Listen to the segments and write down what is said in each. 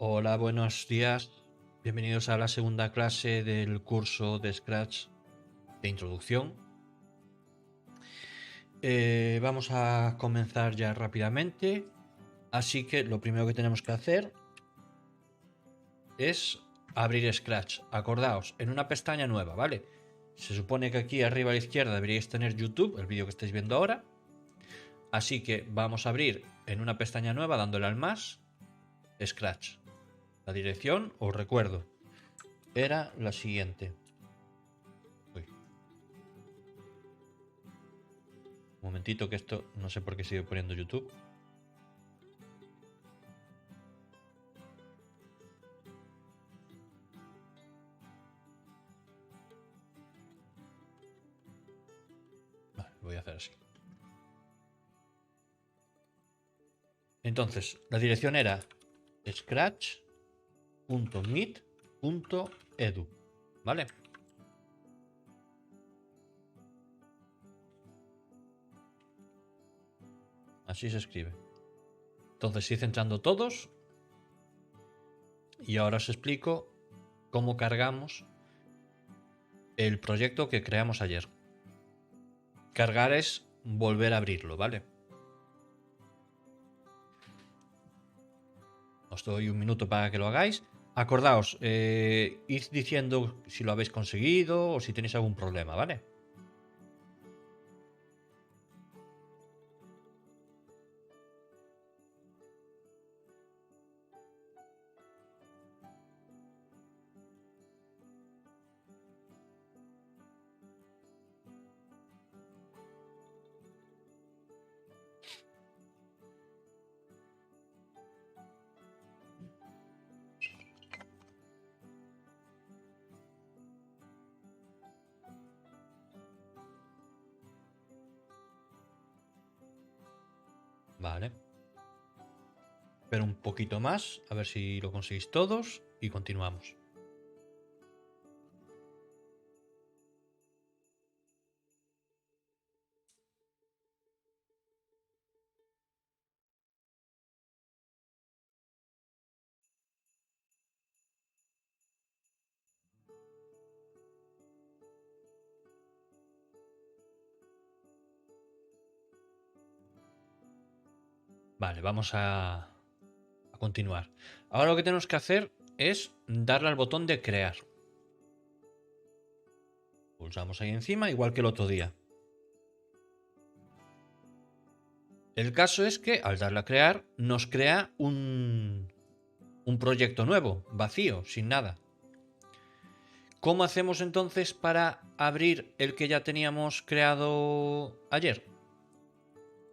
Hola, buenos días. Bienvenidos a la segunda clase del curso de Scratch de introducción. Vamos a comenzar ya rápidamente. Así que lo primero que tenemos que hacer es abrir Scratch. Acordaos, en una pestaña nueva, ¿vale? Se supone que aquí arriba a la izquierda deberíais tener YouTube, el vídeo que estáis viendo ahora. Así que vamos a abrir en una pestaña nueva dándole al más Scratch. La dirección, os recuerdo, era la siguiente. Uy. Un momentito que esto no sé por qué sigue poniendo YouTube. Vale, lo voy a hacer así. Entonces, la dirección era scratch.meet.edu, ¿vale? Así se escribe. Entonces, id entrando todos y ahora os explico cómo cargamos el proyecto que creamos ayer. Cargar es volver a abrirlo, ¿vale? Os doy un minuto para que lo hagáis. Acordaos, id diciendo si lo habéis conseguido o si tenéis algún problema, ¿vale? Vale. Pero un poquito más, a ver si lo conseguís todos y continuamos. Vale, vamos a continuar. Ahora lo que tenemos que hacer es darle al botón de crear. Pulsamos ahí encima, igual que el otro día. El caso es que al darle a crear nos crea un proyecto nuevo, vacío, sin nada. ¿Cómo hacemos entonces para abrir el que ya teníamos creado ayer?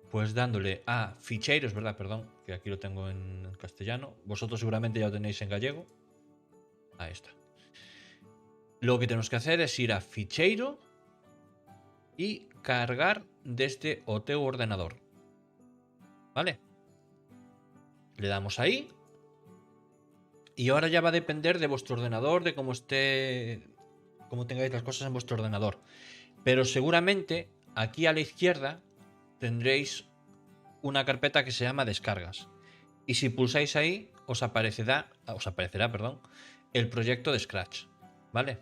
Pues dándole a ficheros, ¿verdad? Perdón, que aquí lo tengo en castellano. Vosotros seguramente ya lo tenéis en gallego. Ahí está. Lo que tenemos que hacer es ir a ficheiro y cargar desde o teu ordenador. ¿Vale? Le damos ahí. Y ahora ya va a depender de vuestro ordenador, de cómo esté, cómo tengáis las cosas en vuestro ordenador. Pero seguramente aquí a la izquierda tendréis una carpeta que se llama descargas. Y si pulsáis ahí, os aparecerá, perdón, el proyecto de Scratch. ¿Vale?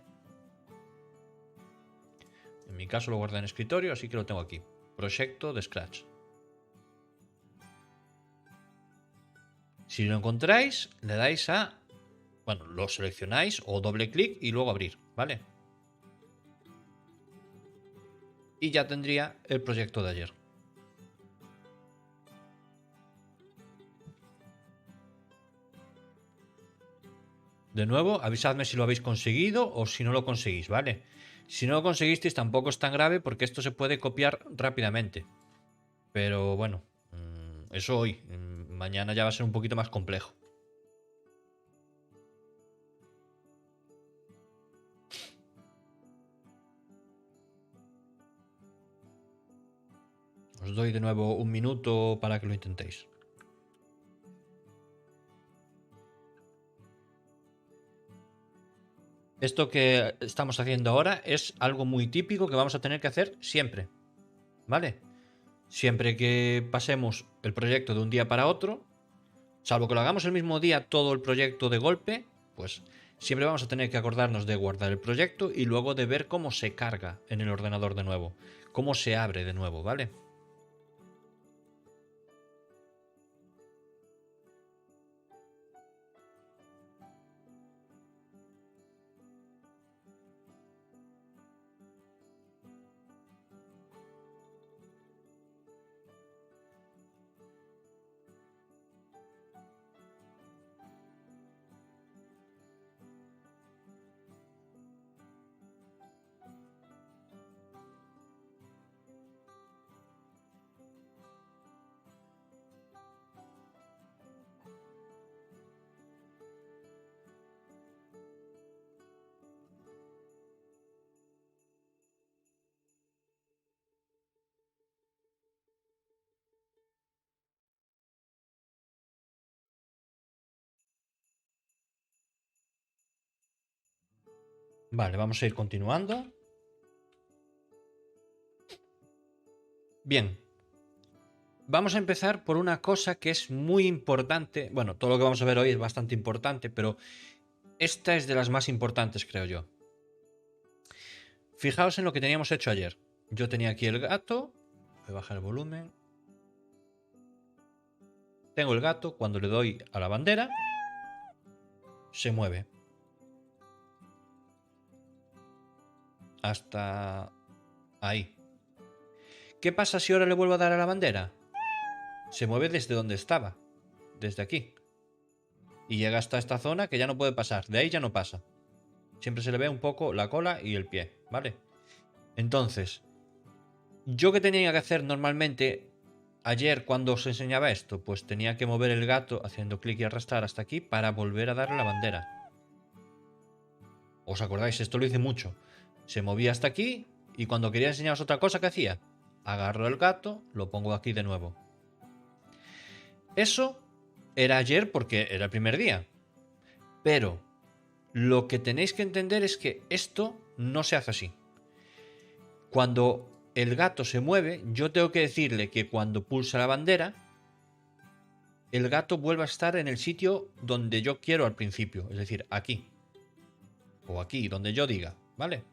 En mi caso lo guardé en escritorio, así que lo tengo aquí. Proyecto de Scratch. Si lo encontráis, le dais a... Bueno, lo seleccionáis o doble clic y luego abrir, ¿vale? Y ya tendría el proyecto de ayer. De nuevo, avisadme si lo habéis conseguido o si no lo conseguís, ¿vale? Si no lo conseguisteis tampoco es tan grave porque esto se puede copiar rápidamente. Pero bueno, eso hoy. Mañana ya va a ser un poquito más complejo. Os doy de nuevo un minuto para que lo intentéis. Esto que estamos haciendo ahora es algo muy típico que vamos a tener que hacer siempre, ¿vale? Siempre que pasemos el proyecto de un día para otro, Salvo que lo hagamos el mismo día todo el proyecto de golpe, pues siempre vamos a tener que acordarnos de guardar el proyecto y luego de ver cómo se carga en el ordenador de nuevo, cómo se abre de nuevo, ¿vale? Vale, vamos a ir continuando. Bien, vamos a empezar por una cosa que es muy importante. Bueno, todo lo que vamos a ver hoy es bastante importante, pero esta es de las más importantes, creo yo. Fijaos en lo que teníamos hecho ayer. Yo tenía aquí el gato. Voy a bajar el volumen. Tengo el gato. Cuando le doy a la bandera, se mueve. Hasta ahí. ¿Qué pasa si ahora le vuelvo a dar a la bandera? Se mueve desde donde estaba. Desde aquí. Y llega hasta esta zona que ya no puede pasar. De ahí ya no pasa. Siempre se le ve un poco la cola y el pie, ¿vale? Entonces, ¿yo qué tenía que hacer normalmente ayer cuando os enseñaba esto? Pues tenía que mover el gato haciendo clic y arrastrar hasta aquí para volver a darle la bandera. ¿Os acordáis? Esto lo hice mucho. Se movía hasta aquí y cuando quería enseñaros otra cosa, ¿qué hacía? Agarro el gato, lo pongo aquí de nuevo. Eso era ayer porque era el primer día. Pero lo que tenéis que entender es que esto no se hace así. Cuando el gato se mueve, yo tengo que decirle que cuando pulsa la bandera, el gato vuelva a estar en el sitio donde yo quiero al principio, es decir, aquí. O aquí, donde yo diga, ¿vale?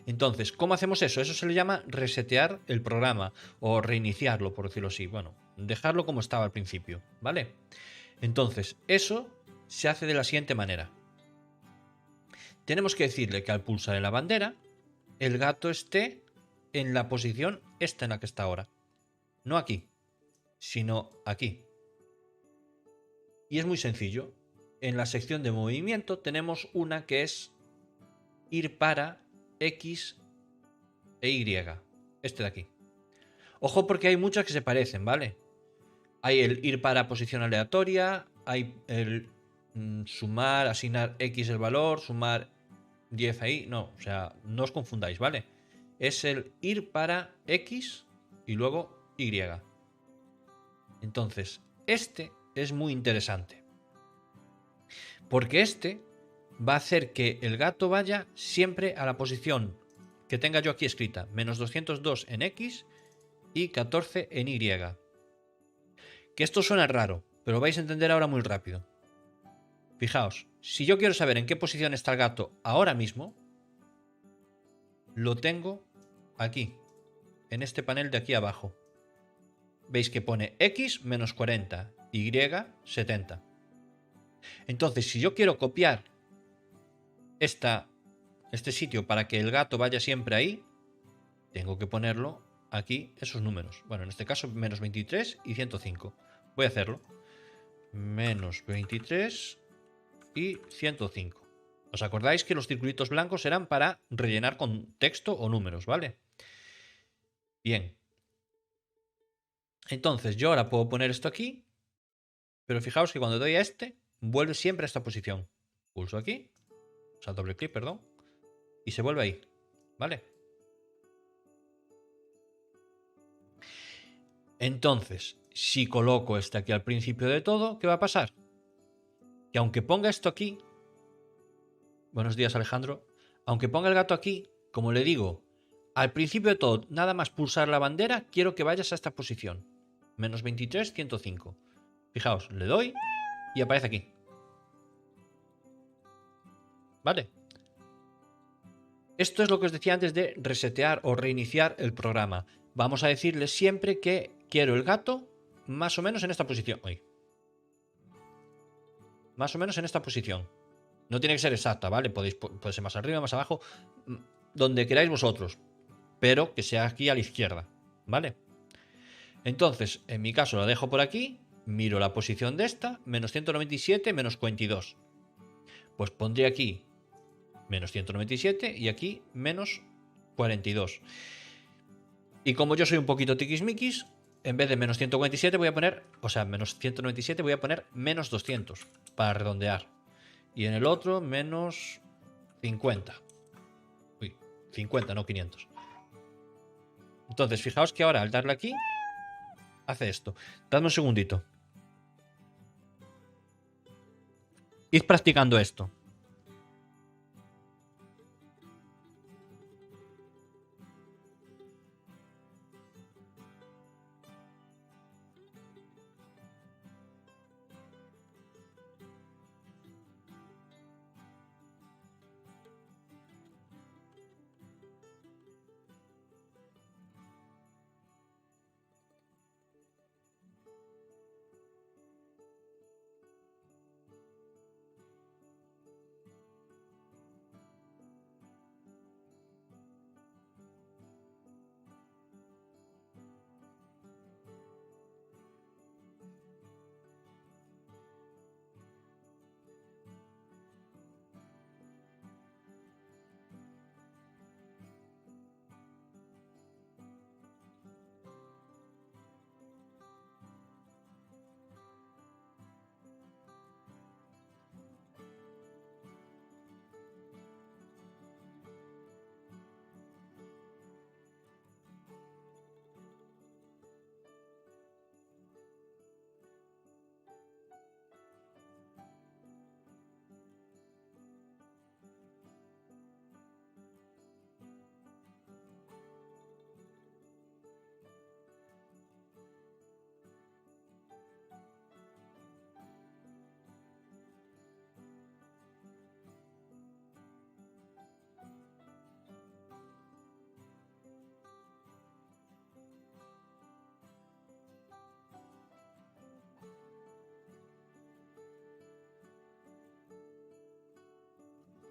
Entonces, ¿cómo hacemos eso? Eso se le llama resetear el programa o reiniciarlo, por decirlo así. Bueno, dejarlo como estaba al principio, ¿vale? Entonces, eso se hace de la siguiente manera. Tenemos que decirle que al pulsar en la bandera, el gato esté en la posición esta en la que está ahora. No aquí, sino aquí. Y es muy sencillo. En la sección de movimiento tenemos una que es ir para X e Y. Este de aquí. Ojo porque hay muchas que se parecen, ¿vale? Hay el ir para posición aleatoria, hay el sumar, asignar X el valor, sumar 10 ahí. No, o sea, no os confundáis, ¿vale? Es el ir para X y luego Y. Entonces, este es muy interesante. Porque este va a hacer que el gato vaya siempre a la posición que tenga yo aquí escrita, menos 202 en X y 14 en Y. Que esto suena raro, pero vais a entender ahora muy rápido. Fijaos, si yo quiero saber en qué posición está el gato ahora mismo, lo tengo aquí, en este panel de aquí abajo. Veis que pone X menos 40, Y 70. Entonces, si yo quiero copiar este sitio para que el gato vaya siempre ahí, tengo que ponerlo aquí, esos números. Bueno, en este caso, menos 23 y 105. Voy a hacerlo. Menos 23 y 105. ¿Os acordáis que los circulitos blancos eran para rellenar con texto o números, ¿vale? Bien. Entonces, yo ahora puedo poner esto aquí, pero fijaos que cuando doy a este, vuelve siempre a esta posición. Pulso aquí, o sea, doble clic, perdón, y se vuelve ahí, ¿vale? Entonces, si coloco este aquí al principio de todo, ¿qué va a pasar? Que aunque ponga esto aquí, buenos días Alejandro, aunque ponga el gato aquí, como le digo, al principio de todo, nada más pulsar la bandera, quiero que vayas a esta posición. Menos 23, 105. Fijaos, le doy y aparece aquí. ¿Vale? Esto es lo que os decía antes de resetear o reiniciar el programa. Vamos a decirle siempre que quiero el gato más o menos en esta posición. Uy. Más o menos en esta posición. No tiene que ser exacta, ¿vale? Puede ser más arriba, más abajo, donde queráis vosotros. Pero que sea aquí a la izquierda, ¿vale? Entonces, en mi caso lo dejo por aquí, miro la posición de esta, menos 197, menos 42. Pues pondré aquí menos 197 y aquí menos 42. Y como yo soy un poquito tiquismiquis, en vez de menos 147 voy a poner, o sea, menos 197 voy a poner menos 200 para redondear. Y en el otro menos 50. Uy, 50, no 500. Entonces, fijaos que ahora al darle aquí, hace esto. Dadme un segundito. Id practicando esto.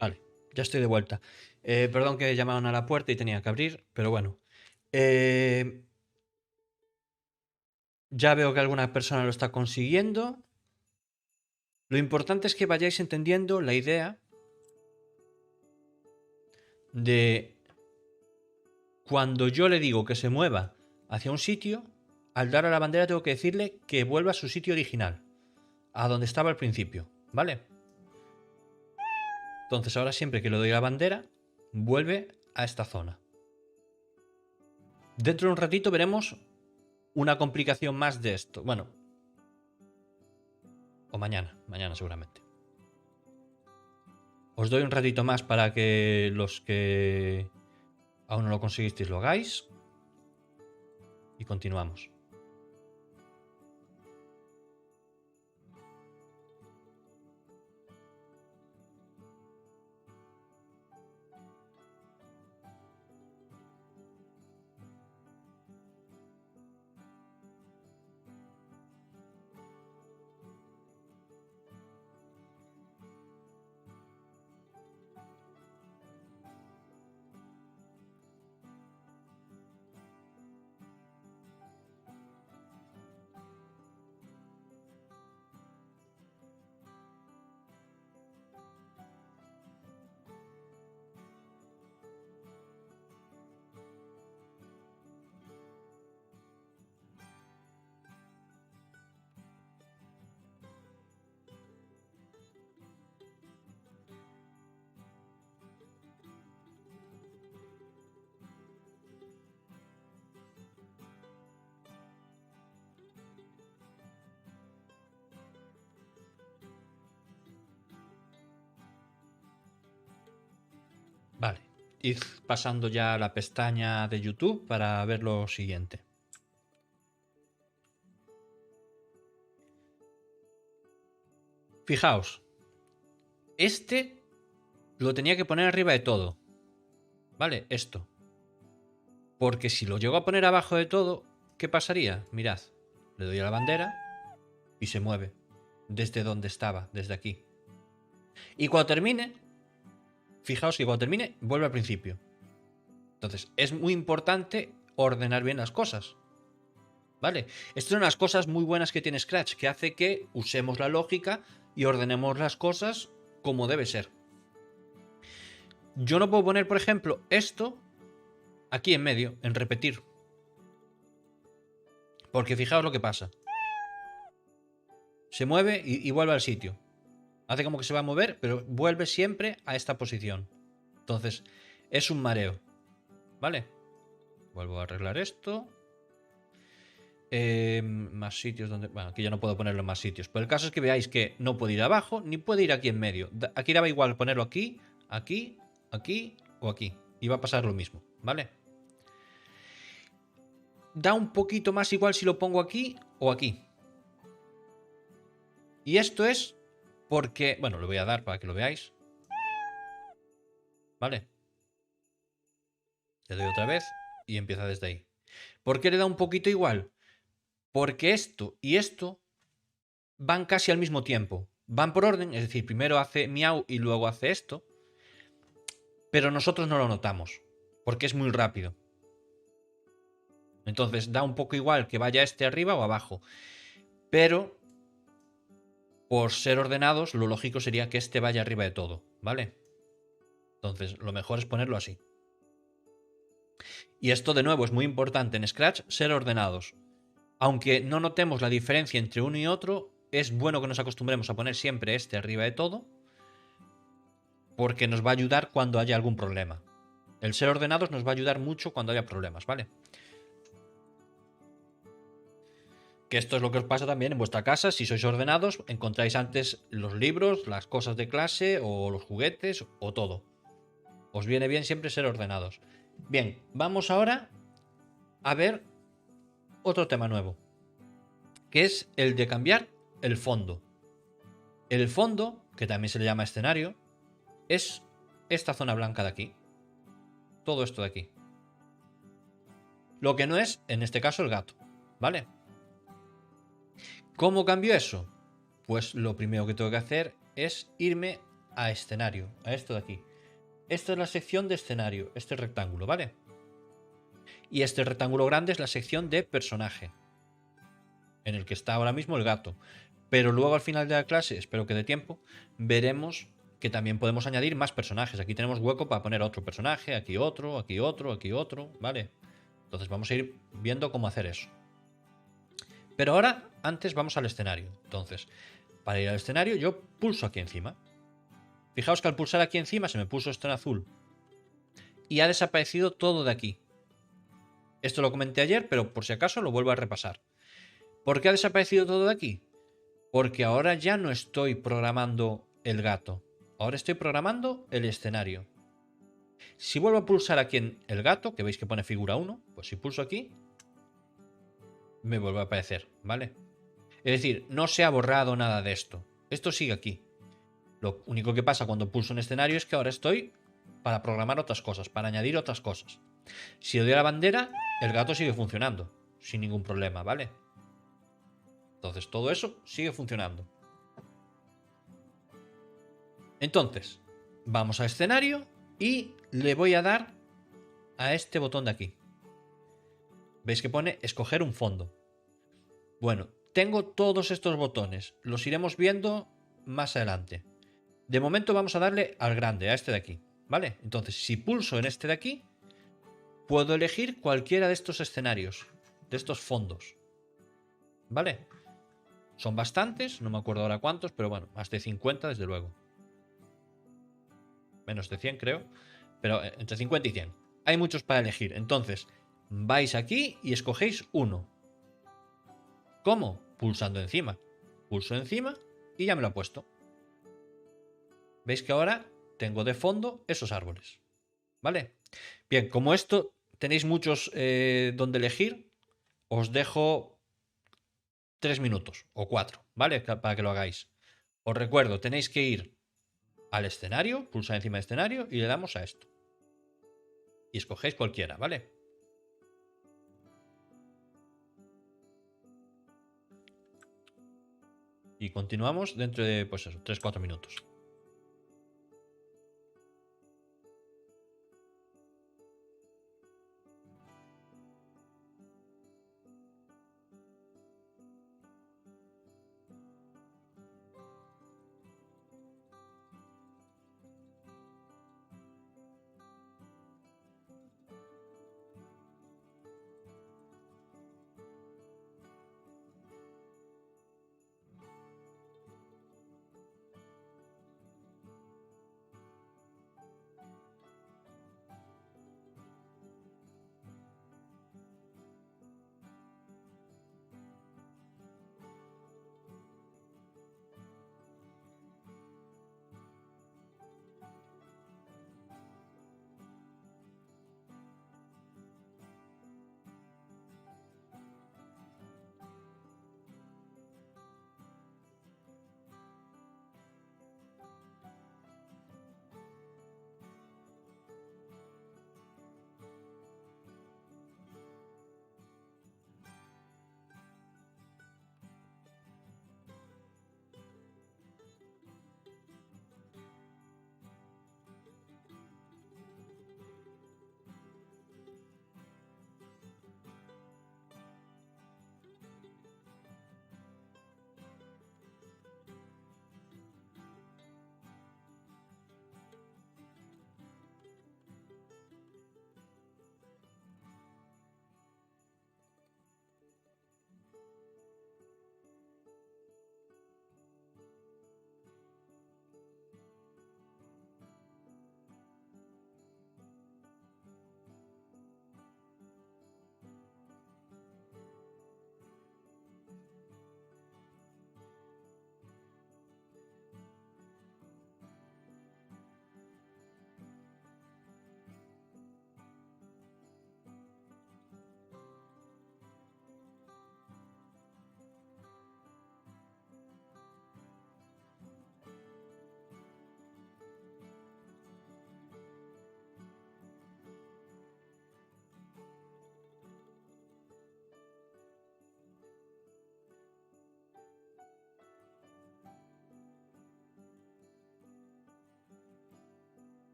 Vale, ya estoy de vuelta. Perdón que llamaron a la puerta y tenía que abrir, pero bueno. Ya veo que alguna persona lo está consiguiendo. Lo importante es que vayáis entendiendo la idea de cuando yo le digo que se mueva hacia un sitio, al dar a la bandera tengo que decirle que vuelva a su sitio original, a donde estaba al principio, ¿vale? Entonces ahora siempre que le doy la bandera, vuelve a esta zona. Dentro de un ratito veremos una complicación más de esto. Bueno, o mañana seguramente. Os doy un ratito más para que los que aún no lo conseguisteis lo hagáis. Y continuamos. Vale. Id pasando ya a la pestaña de YouTube para ver lo siguiente. Fijaos, este lo tenía que poner arriba de todo. ¿Vale? Esto. Porque si lo llego a poner abajo de todo, ¿qué pasaría? Mirad, le doy a la bandera y se mueve. Desde donde estaba, desde aquí. Y cuando termine, fijaos que cuando termine, vuelve al principio. Entonces, es muy importante ordenar bien las cosas. ¿Vale? Estas son las cosas muy buenas que tiene Scratch, que hace que usemos la lógica y ordenemos las cosas como debe ser. Yo no puedo poner, por ejemplo, esto aquí en medio, en repetir. Porque fijaos lo que pasa. Se mueve y vuelve al sitio. Hace como que se va a mover, pero vuelve siempre a esta posición. Entonces, es un mareo. ¿Vale? Vuelvo a arreglar esto. Más sitios donde... Bueno, aquí ya no puedo ponerlo en más sitios. Pero el caso es que veáis que no puede ir abajo, ni puede ir aquí en medio. Aquí daba igual ponerlo aquí, aquí, aquí o aquí. Y va a pasar lo mismo, ¿vale? Da un poquito más igual si lo pongo aquí o aquí. Y esto es porque... Bueno, lo voy a dar para que lo veáis. ¿Vale? Le doy otra vez y empieza desde ahí. ¿Por qué le da un poquito igual? Porque esto y esto van casi al mismo tiempo. Van por orden, es decir, primero hace miau y luego hace esto. Pero nosotros no lo notamos, porque es muy rápido. Entonces da un poco igual que vaya este arriba o abajo. Pero, por ser ordenados, lo lógico sería que este vaya arriba de todo, ¿vale? Entonces, lo mejor es ponerlo así. Y esto, de nuevo, es muy importante en Scratch, ser ordenados. Aunque no notemos la diferencia entre uno y otro, es bueno que nos acostumbremos a poner siempre este arriba de todo, porque nos va a ayudar cuando haya algún problema. El ser ordenados nos va a ayudar mucho cuando haya problemas, ¿vale? Que esto es lo que os pasa también en vuestra casa. Si sois ordenados, encontráis antes los libros, las cosas de clase o los juguetes o todo. Os viene bien siempre ser ordenados. Bien, vamos ahora a ver otro tema nuevo, que es el de cambiar el fondo. El fondo, que también se le llama escenario, es esta zona blanca de aquí. Todo esto de aquí. Lo que no es, en este caso, el gato, ¿vale? ¿Cómo cambio eso? Pues lo primero que tengo que hacer es irme a escenario, a esto de aquí. Esta es la sección de escenario, este rectángulo, ¿vale? Y este rectángulo grande es la sección de personaje, en el que está ahora mismo el gato. Pero luego al final de la clase, espero que dé tiempo, veremos que también podemos añadir más personajes. Aquí tenemos hueco para poner otro personaje, aquí otro, aquí otro, aquí otro, ¿vale? Entonces vamos a ir viendo cómo hacer eso. Pero ahora, antes vamos al escenario. Entonces, para ir al escenario yo pulso aquí encima. Fijaos que al pulsar aquí encima se me puso esto en azul. Y ha desaparecido todo de aquí. Esto lo comenté ayer, pero por si acaso lo vuelvo a repasar. ¿Por qué ha desaparecido todo de aquí? Porque ahora ya no estoy programando el gato. Ahora estoy programando el escenario. Si vuelvo a pulsar aquí en el gato, que veis que pone figura 1, pues si pulso aquí, me vuelve a aparecer, ¿vale? Es decir, no se ha borrado nada de esto. Esto sigue aquí. Lo único que pasa cuando pulso un escenario es que ahora estoy para programar otras cosas, para añadir otras cosas. Si le doy a la bandera, el gato sigue funcionando, sin ningún problema, ¿vale? Entonces todo eso sigue funcionando. Entonces, vamos a escenario y le voy a dar a este botón de aquí. ¿Veis que pone escoger un fondo? Bueno, tengo todos estos botones, los iremos viendo más adelante. De momento vamos a darle al grande, a este de aquí, ¿vale? Entonces, si pulso en este de aquí, puedo elegir cualquiera de estos escenarios, de estos fondos, ¿vale? Son bastantes, no me acuerdo ahora cuántos, pero bueno, más de 50 desde luego. Menos de 100 creo, pero entre 50 y 100. Hay muchos para elegir, entonces vais aquí y escogéis uno. ¿Cómo? Pulsando encima. Pulso encima y ya me lo ha puesto. ¿Veis que ahora tengo de fondo esos árboles? ¿Vale? Bien, como esto tenéis muchos donde elegir, os dejo 3 minutos o 4, ¿vale? Para que lo hagáis. Os recuerdo, tenéis que ir al escenario, pulsar encima del escenario y le damos a esto. Y escogéis cualquiera, ¿vale? Y continuamos dentro de, pues eso, 3-4 minutos.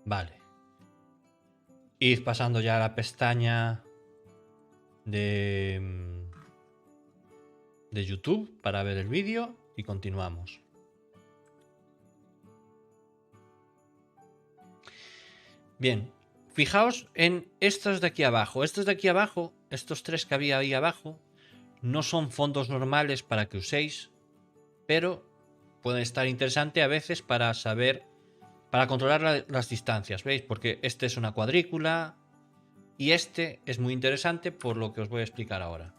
Vale. Id pasando ya a la pestaña de, de YouTube para ver el vídeo y continuamos. Bien, fijaos en estos de aquí abajo. Estos de aquí abajo, estos tres que había ahí abajo, no son fondos normales para que uséis, pero pueden estar interesantes a veces para saber, para controlar las distancias, ¿veis? Porque este es una cuadrícula y este es muy interesante por lo que os voy a explicar ahora.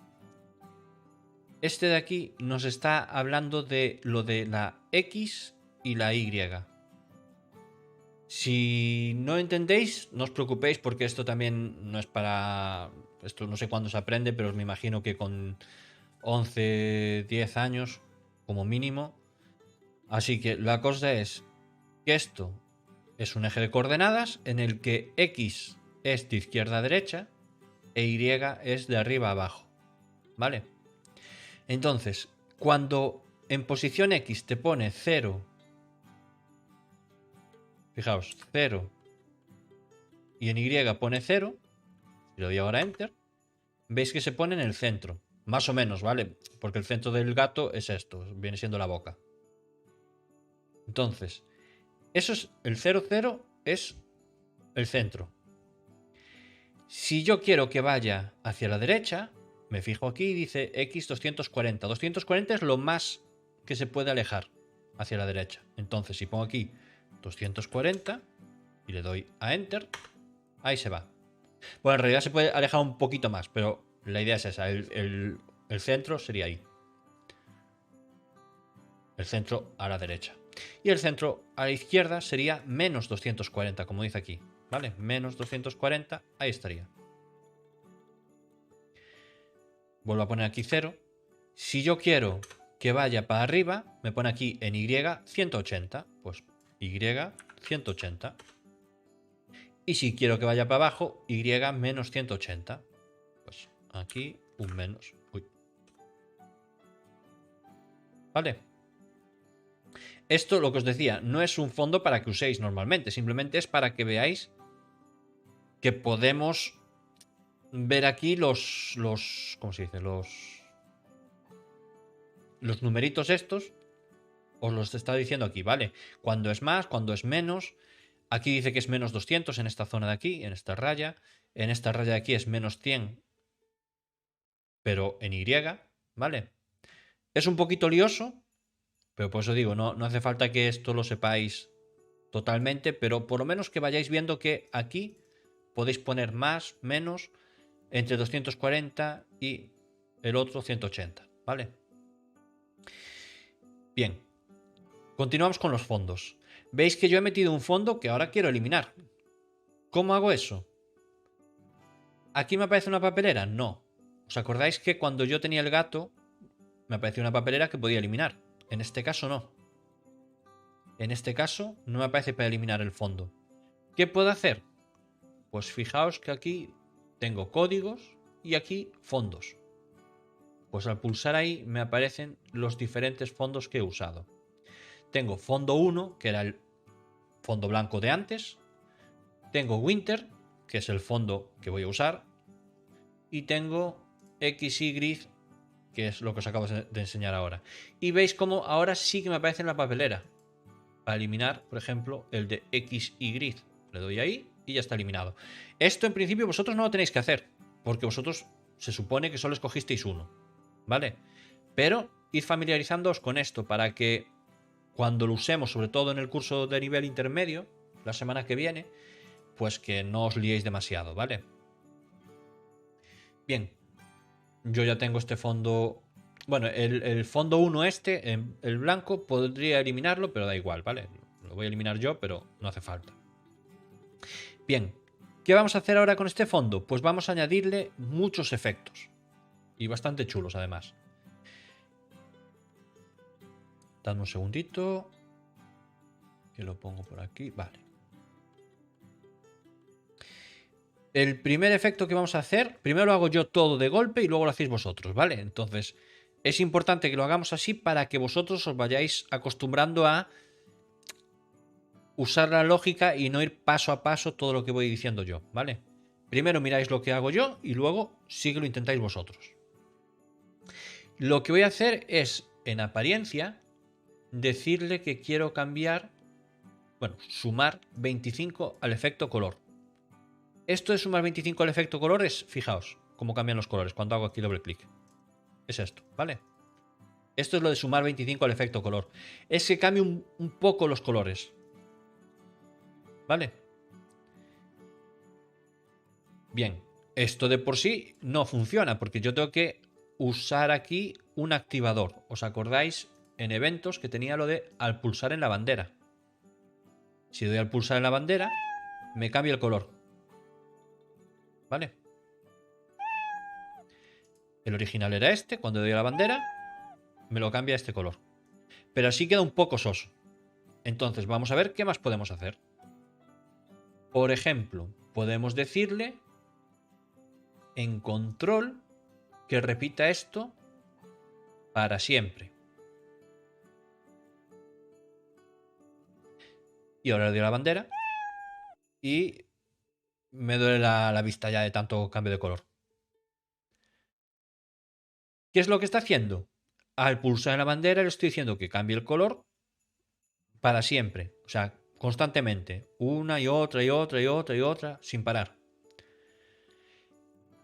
Este de aquí nos está hablando de lo de la X y la Y. Si no entendéis, no os preocupéis porque esto también no es para... Esto no sé cuándo se aprende, pero me imagino que con 11, 10 años como mínimo Así que la cosa es que esto es un eje de coordenadas en el que X es de izquierda a derecha e Y es de arriba a abajo. ¿Vale? Entonces, cuando en posición X te pone 0, fijaos, 0, y en Y pone 0, si le doy ahora Enter, veis que se pone en el centro. Más o menos, ¿vale? Porque el centro del gato es esto, viene siendo la boca. Entonces, eso es el 0, 0 es el centro. Si yo quiero que vaya hacia la derecha, me fijo aquí y dice X 240. 240 es lo más que se puede alejar hacia la derecha. Entonces, si pongo aquí 240 y le doy a Enter, ahí se va. Bueno, en realidad se puede alejar un poquito más, pero la idea es esa. El centro sería ahí. El centro a la derecha. Y el centro a la izquierda sería menos 240, como dice aquí. ¿Vale? Menos 240, ahí estaría. Vuelvo a poner aquí 0. Si yo quiero que vaya para arriba, me pone aquí en Y 180. Pues Y 180. Y si quiero que vaya para abajo, Y menos 180. Pues aquí un menos. Uy. ¿Vale? Esto, lo que os decía, no es un fondo para que uséis normalmente. Simplemente es para que veáis que podemos ver aquí los ¿cómo se dice? Los numeritos estos. Os los está diciendo aquí, ¿vale? Cuando es más, cuando es menos. Aquí dice que es menos 200 en esta zona de aquí, en esta raya. En esta raya de aquí es menos 100, pero en Y, ¿vale? Es un poquito lioso, pero por eso digo, no hace falta que esto lo sepáis totalmente, pero por lo menos que vayáis viendo que aquí podéis poner más, menos, entre 240 y el otro 180, ¿vale? Bien, continuamos con los fondos. Veis que yo he metido un fondo que ahora quiero eliminar. ¿Cómo hago eso? ¿Aquí me aparece una papelera? No. ¿Os acordáis que cuando yo tenía el gato me aparecía una papelera que podía eliminar? En este caso no. En este caso no me aparece para eliminar el fondo. ¿Qué puedo hacer? Pues fijaos que aquí tengo códigos y aquí fondos. Pues al pulsar ahí me aparecen los diferentes fondos que he usado. Tengo fondo 1, que era el fondo blanco de antes. Tengo Winter, que es el fondo que voy a usar. Y tengo XY Grid, que es lo que os acabo de enseñar ahora. Y veis cómo ahora sí que me aparece en la papelera. Para eliminar, por ejemplo, el de XY Grid. Le doy ahí y ya está eliminado. Esto en principio vosotros no lo tenéis que hacer, porque vosotros se supone que solo escogisteis uno, ¿vale? Pero id familiarizándoos con esto para que cuando lo usemos, sobre todo en el curso de nivel intermedio, la semana que viene, pues que no os liéis demasiado, ¿vale? Bien, yo ya tengo este fondo. Bueno, el fondo 1 este, el blanco, podría eliminarlo, pero da igual, ¿vale? Lo voy a eliminar yo, pero no hace falta. Bien, ¿qué vamos a hacer ahora con este fondo? Pues vamos a añadirle muchos efectos. Y bastante chulos, además. Dame un segundito. Que lo pongo por aquí. Vale. El primer efecto que vamos a hacer, primero lo hago yo todo de golpe y luego lo hacéis vosotros, ¿vale? Entonces, es importante que lo hagamos así para que vosotros os vayáis acostumbrando a usar la lógica y no ir paso a paso todo lo que voy diciendo yo, ¿vale? Primero miráis lo que hago yo y luego sí que lo intentáis vosotros. Lo que voy a hacer es, en apariencia, decirle que quiero cambiar, bueno, sumar 25 al efecto color. Esto de sumar 25 al efecto color es, fijaos, cómo cambian los colores cuando hago aquí doble clic. Es esto, ¿vale? Esto es lo de sumar 25 al efecto color. Es que cambie un poco los colores. ¿Vale? Bien, esto de por sí no funciona porque yo tengo que usar aquí un activador. ¿Os acordáis en eventos que tenía lo de al pulsar en la bandera? Si doy al pulsar en la bandera, me cambia el color. ¿Vale? El original era este, cuando doy a la bandera, me lo cambia a este color. pero así queda un poco soso. Entonces vamos a ver qué más podemos hacer. Por ejemplo, podemos decirle en control que repita esto para siempre. Y ahora le doy a la bandera y me duele la vista ya de tanto cambio de color. ¿Qué es lo que está haciendo? Al pulsar en la bandera le estoy diciendo que cambie el color para siempre. O sea, constantemente. Una y otra y otra y otra y otra, sin parar.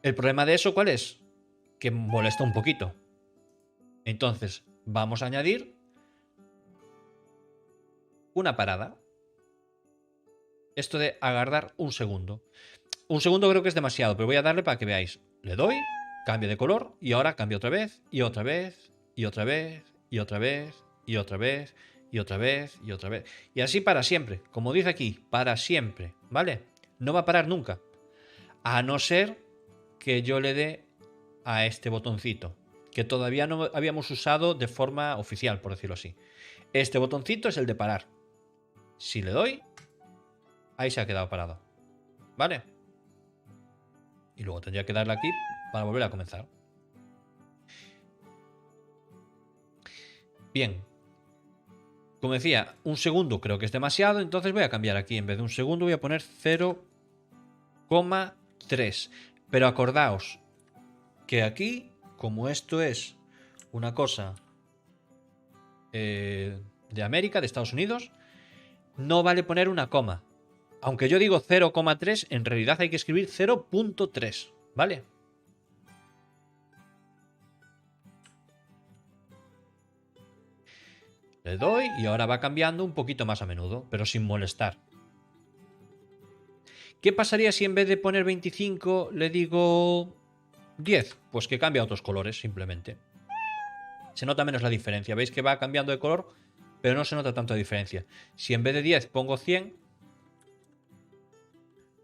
¿El problema de eso cuál es? Que molesta un poquito. Entonces, vamos a añadir una parada. Esto de aguardar un segundo. Un segundo creo que es demasiado, pero voy a darle para que veáis. Le doy, cambia de color y ahora cambia otra vez y otra vez y otra vez y otra vez y otra vez y otra vez y otra vez. Y así para siempre. Como dice aquí, para siempre. ¿Vale? No va a parar nunca. A no ser que yo le dé a este botoncito, que todavía no habíamos usado de forma oficial, por decirlo así. Este botoncito es el de parar. Si le doy, ahí se ha quedado parado. ¿Vale? Y luego tendría que darle aquí para volver a comenzar. Bien. Como decía, un segundo creo que es demasiado, entonces voy a cambiar aquí. En vez de un segundo voy a poner 0,3. Pero acordaos que aquí, como esto es una cosa de América, de Estados Unidos, no vale poner una coma. Aunque yo digo 0,3, en realidad hay que escribir 0,3, ¿vale? Le doy y ahora va cambiando un poquito más a menudo, pero sin molestar. ¿Qué pasaría si en vez de poner 25 le digo 10? Pues que cambia a otros colores, simplemente. Se nota menos la diferencia. Veis que va cambiando de color, pero no se nota tanto la diferencia. Si en vez de 10 pongo 100,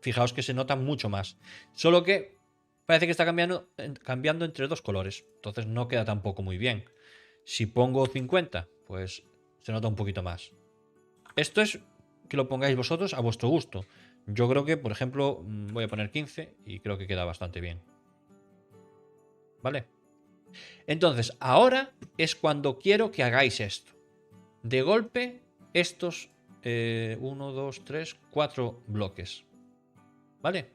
fijaos que se nota mucho más. Solo que parece que está cambiando entre dos colores. Entonces no queda tampoco muy bien. Si pongo 50, pues se nota un poquito más. Esto es que lo pongáis vosotros a vuestro gusto. Yo creo que, por ejemplo, voy a poner 15 y creo que queda bastante bien. ¿Vale? Entonces, ahora es cuando quiero que hagáis esto. De golpe, estos 1, 2, 3, 4 bloques. ¿Vale?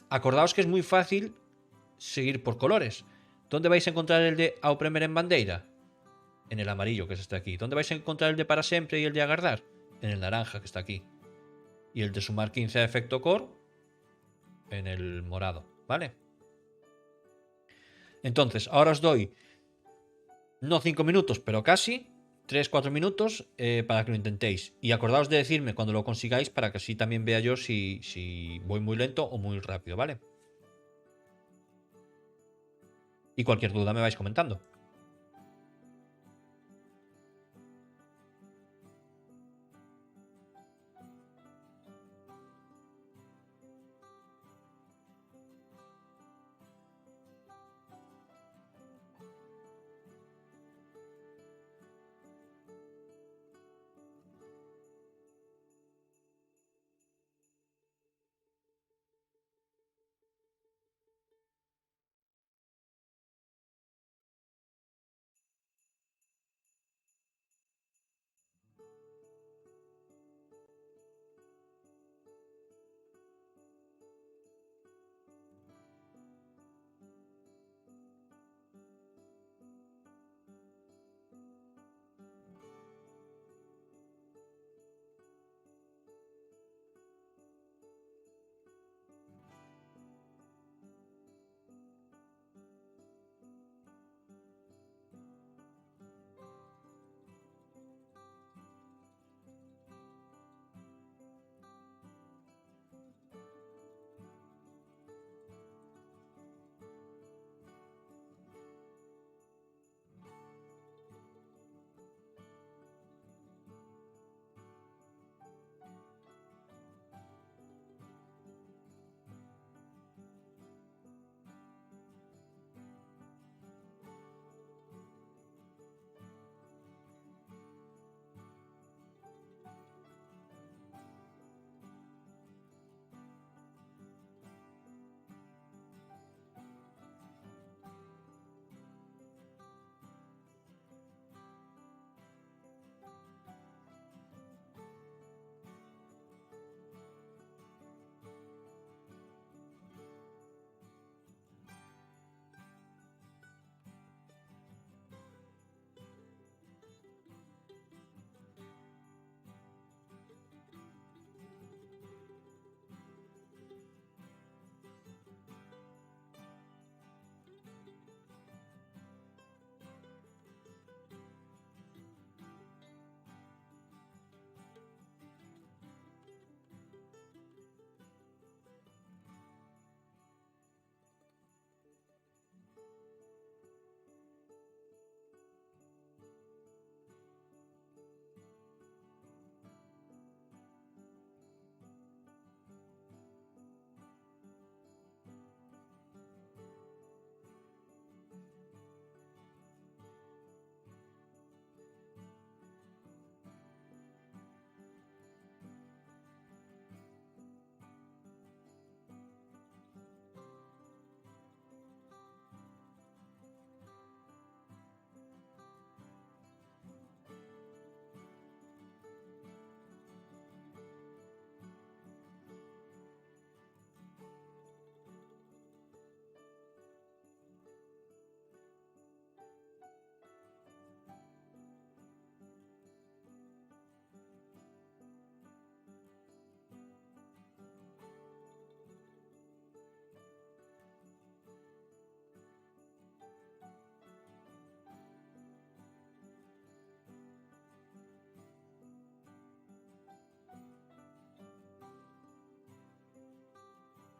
Acordaos que es muy fácil seguir por colores. ¿Dónde vais a encontrar el de ao premer en bandeira? En el amarillo, que es este aquí. ¿Dónde vais a encontrar el de para siempre y el de agardar? En el naranja, que está aquí. Y el de sumar 15 a efecto core en el morado. ¿Vale? Entonces, ahora os doy no 5 minutos, pero casi 3-4 minutos para que lo intentéis. Y acordaos de decirme cuando lo consigáis para que así también vea yo si voy muy lento o muy rápido, ¿vale? Y cualquier duda me vais comentando.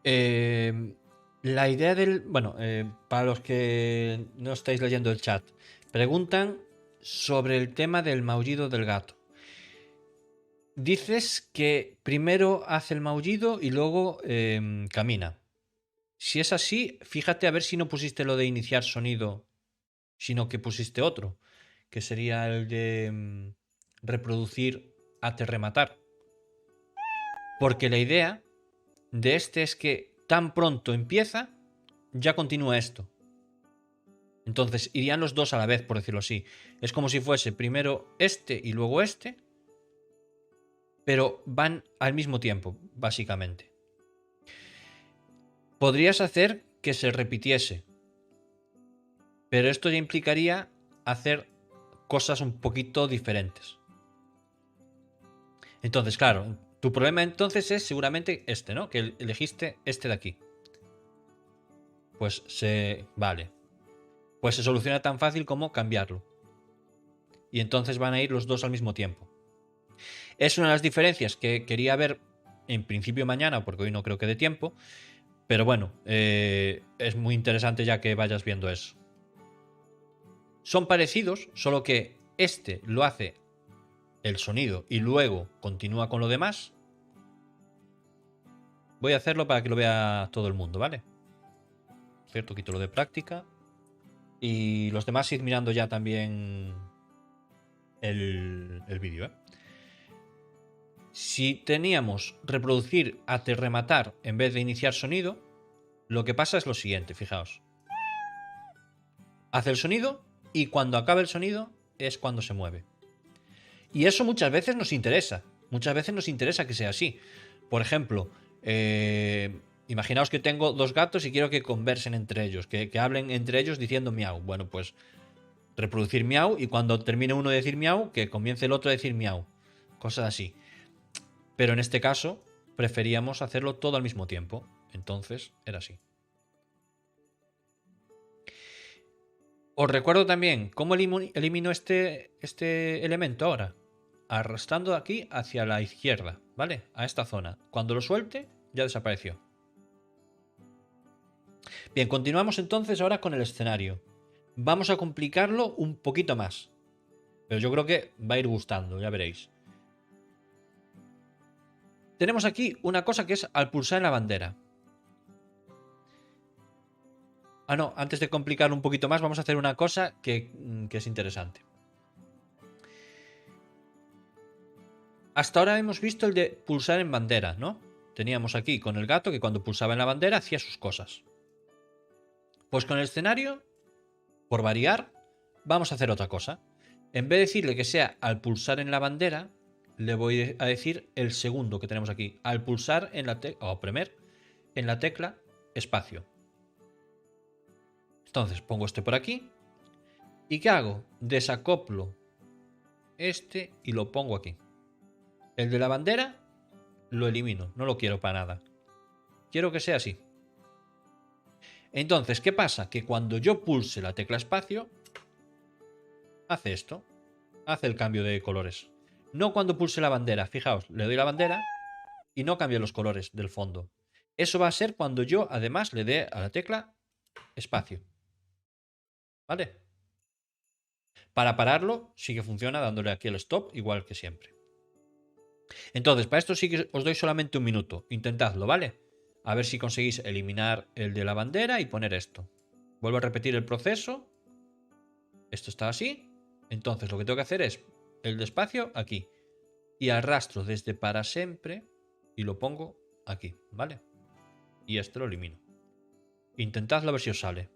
La idea del... Bueno, para los que no estáis leyendo el chat, preguntan sobre el tema del maullido del gato. Dices que primero hace el maullido y luego camina. Si es así, fíjate a ver si no pusiste lo de iniciar sonido, sino que pusiste otro, que sería el de reproducir hasta rematar. Porque la idea de este es que tan pronto empieza, ya continúa esto. Entonces irían los dos a la vez, por decirlo así. Es como si fuese primero este y luego este, pero van al mismo tiempo, básicamente. Podrías hacer que se repitiese, pero esto ya implicaría hacer cosas un poquito diferentes. Entonces, claro, tu problema entonces es seguramente este, ¿no? Que elegiste este de aquí. Pues vale. Pues se soluciona tan fácil como cambiarlo. Y entonces van a ir los dos al mismo tiempo. Es una de las diferencias que quería ver en principio mañana, porque hoy no creo que dé tiempo. Pero bueno, es muy interesante ya que vayas viendo eso. Son parecidos, solo que este lo hace el sonido y luego continúa con lo demás. Voy a hacerlo para que lo vea todo el mundo, ¿vale? Cierto, quito lo de práctica. Y los demás id mirando ya también el vídeo, ¿eh? Si teníamos reproducir hasta rematar en vez de iniciar sonido, lo que pasa es lo siguiente, fijaos. Hace el sonido y cuando acaba el sonido es cuando se mueve. Y eso muchas veces nos interesa. Muchas veces nos interesa que sea así. Por ejemplo, imaginaos que tengo dos gatos y quiero que conversen entre ellos, que hablen entre ellos diciendo miau. Bueno, pues reproducir miau y cuando termine uno de decir miau, que comience el otro a decir miau. Cosas así. Pero en este caso, preferíamos hacerlo todo al mismo tiempo. Entonces, era así. Os recuerdo también cómo elimino este elemento ahora. Arrastrando de aquí hacia la izquierda, ¿vale? A esta zona. Cuando lo suelte, ya desapareció. Bien, continuamos entonces ahora con el escenario. Vamos a complicarlo un poquito más. Pero yo creo que va a ir gustando, ya veréis. Tenemos aquí una cosa que es al pulsar en la bandera. Ah, no, antes de complicarlo un poquito más, vamos a hacer una cosa que es interesante. Hasta ahora hemos visto el de pulsar en bandera, ¿no? Teníamos aquí con el gato que cuando pulsaba en la bandera hacía sus cosas. Pues con el escenario, por variar, vamos a hacer otra cosa. En vez de decirle que sea al pulsar en la bandera, le voy a decir el segundo que tenemos aquí. Al pulsar en la tecla, o premer en la tecla espacio. Entonces pongo este por aquí. ¿Y qué hago? Desacoplo este y lo pongo aquí. El de la bandera lo elimino, no lo quiero para nada. Quiero que sea así. Entonces, ¿qué pasa? Que cuando yo pulse la tecla espacio, hace esto. Hace el cambio de colores. No cuando pulse la bandera. Fijaos, le doy la bandera y no cambia los colores del fondo. Eso va a ser cuando yo además le dé a la tecla espacio. ¿Vale? Para pararlo sí que funciona dándole aquí el stop igual que siempre. Entonces, para esto sí que os doy solamente un minuto. Intentadlo, ¿vale? A ver si conseguís eliminar el de la bandera y poner esto. Vuelvo a repetir el proceso. Esto está así. Entonces lo que tengo que hacer es el de espacio aquí. Y arrastro desde para siempre y lo pongo aquí, ¿vale? Y este lo elimino. Intentadlo a ver si os sale.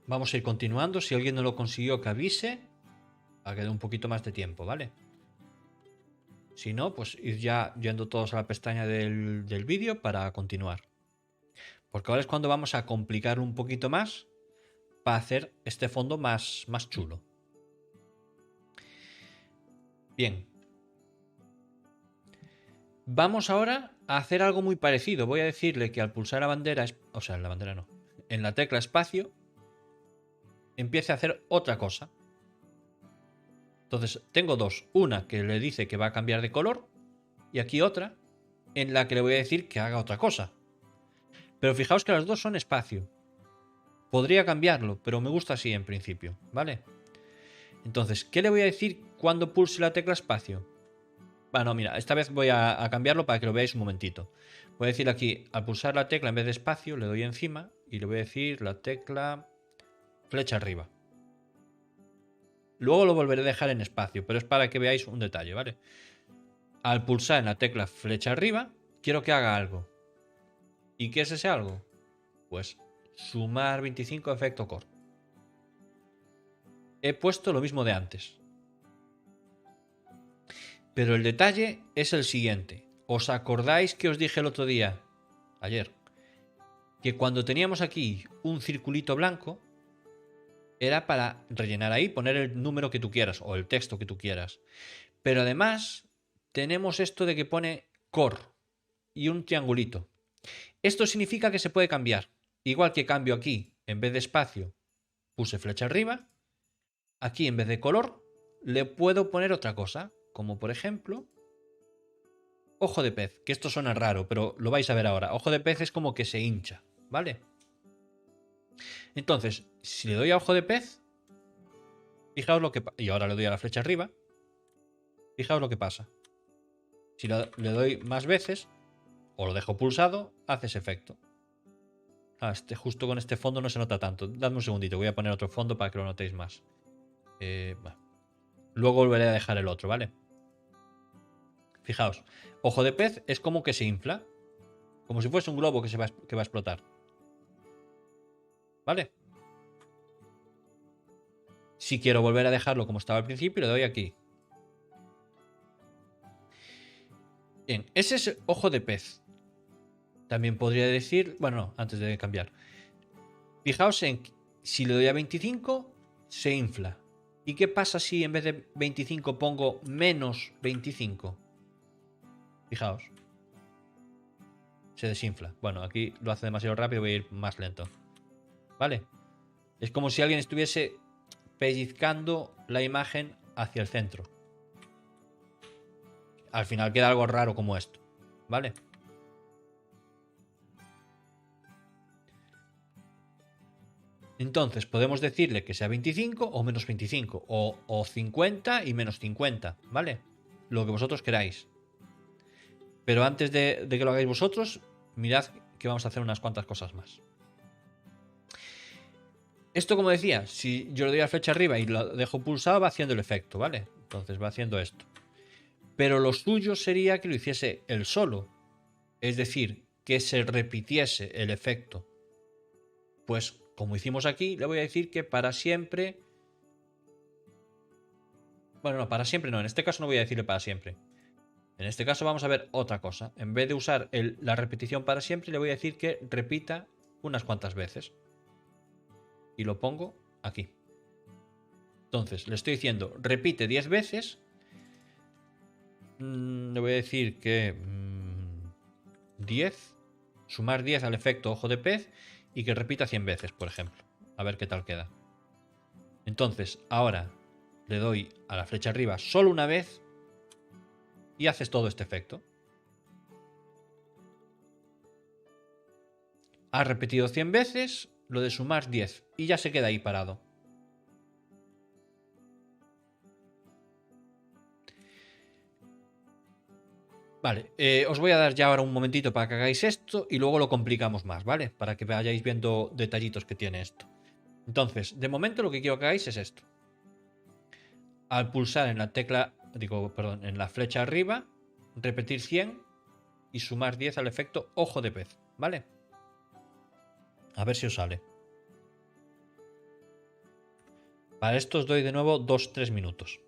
Vamos a ir continuando. Si alguien no lo consiguió, que avise. A que dé un poquito más de tiempo, ¿vale? Si no, pues ir ya yendo todos a la pestaña del vídeo para continuar. Porque ahora es cuando vamos a complicar un poquito más para hacer este fondo más chulo. Bien. Vamos ahora a hacer algo muy parecido. Voy a decirle que al pulsar la bandera, o sea, en la bandera no, en la tecla espacio, empiece a hacer otra cosa. Entonces, tengo dos. Una que le dice que va a cambiar de color y aquí otra en la que le voy a decir que haga otra cosa. Pero fijaos que las dos son espacio. Podría cambiarlo, pero me gusta así en principio, ¿vale? Entonces, ¿qué le voy a decir cuando pulse la tecla espacio? Bueno, mira, esta vez voy a cambiarlo para que lo veáis un momentito. Voy a decir aquí, al pulsar la tecla en vez de espacio, le doy encima y le voy a decir la tecla flecha arriba. Luego lo volveré a dejar en espacio, pero es para que veáis un detalle, ¿vale? Al pulsar en la tecla flecha arriba, quiero que haga algo. ¿Y qué es ese algo? Pues sumar 25 efecto core. He puesto lo mismo de antes. Pero el detalle es el siguiente. ¿Os acordáis que os dije el otro día, ayer, que cuando teníamos aquí un circulito blanco, era para rellenar ahí, poner el número que tú quieras o el texto que tú quieras? Pero además tenemos esto de que pone core y un triangulito. Esto significa que se puede cambiar. Igual que cambio aquí, en vez de espacio, puse flecha arriba. Aquí, en vez de color, le puedo poner otra cosa. Como por ejemplo, ojo de pez. Que esto suena raro, pero lo vais a ver ahora. Ojo de pez es como que se hincha, ¿vale? Entonces, si le doy a ojo de pez, fijaos lo que pasa. Y ahora le doy a la flecha arriba. Fijaos lo que pasa. Si le doy más veces, o lo dejo pulsado, hace ese efecto. Justo con este fondo no se nota tanto. Dadme un segundito, voy a poner otro fondo para que lo notéis más. Luego volveré a dejar el otro, ¿vale? Fijaos, ojo de pez es como que se infla. Como si fuese un globo que va a explotar. ¿Vale? Si quiero volver a dejarlo como estaba al principio, le doy aquí. Bien, ese es ojo de pez. También podría decir... Bueno, no, antes de cambiar. Fijaos en si le doy a 25, se infla. ¿Y qué pasa si en vez de 25 pongo menos 25? Fijaos. Se desinfla. Bueno, aquí lo hace demasiado rápido, voy a ir más lento. ¿Vale? Es como si alguien estuviese pellizcando la imagen hacia el centro. Al final queda algo raro como esto. ¿Vale? Entonces podemos decirle que sea 25 o menos 25. O 50 y menos 50. ¿Vale? Lo que vosotros queráis. Pero antes de que lo hagáis vosotros, mirad que vamos a hacer unas cuantas cosas más. Esto, como decía, si yo le doy a flecha arriba y lo dejo pulsado, va haciendo el efecto, ¿vale? Entonces va haciendo esto. Pero lo suyo sería que lo hiciese él solo. Es decir, que se repitiese el efecto. Pues, como hicimos aquí, le voy a decir que para siempre... Bueno, no, para siempre no. En este caso no voy a decirle para siempre. En este caso vamos a ver otra cosa. En vez de usar la repetición para siempre, le voy a decir que repita unas cuantas veces. Y lo pongo aquí. Entonces, le estoy diciendo, repite 10 veces. Le voy a decir que 10. Sumar 10 al efecto ojo de pez. Y que repita 100 veces, por ejemplo. A ver qué tal queda. Entonces, ahora le doy a la flecha arriba solo una vez. Y haces todo este efecto. Has repetido 100 veces lo de sumar 10 y ya se queda ahí parado. Vale, os voy a dar ya ahora un momentito para que hagáis esto y luego lo complicamos más, ¿vale? Para que vayáis viendo detallitos que tiene esto. Entonces, de momento lo que quiero que hagáis es esto. Al pulsar en la tecla, en la flecha arriba, repetir 100 y sumar 10 al efecto ojo de pez, ¿vale? A ver si os sale. Para esto os doy de nuevo 2-3 minutos.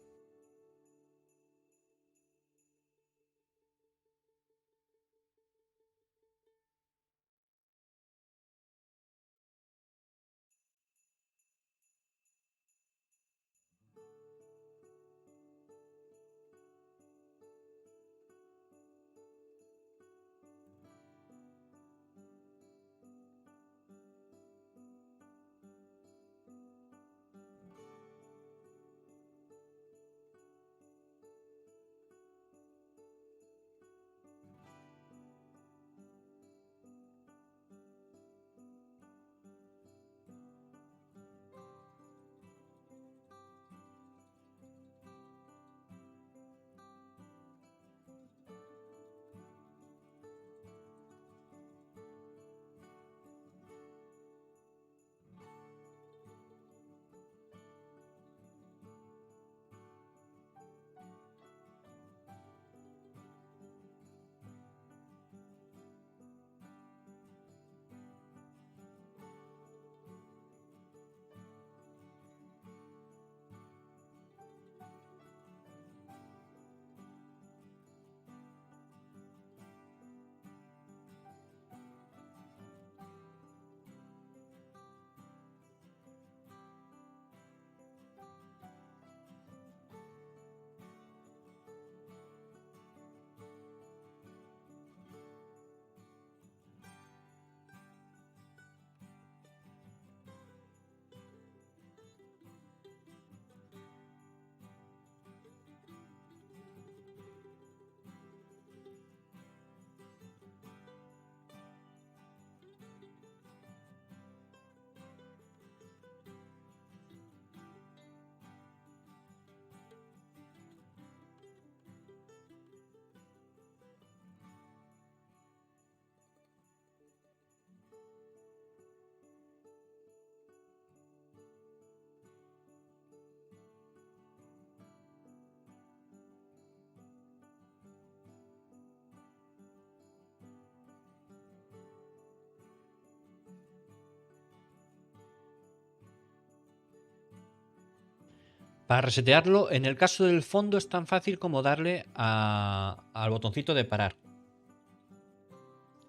Para resetearlo, en el caso del fondo es tan fácil como darle al botoncito de parar.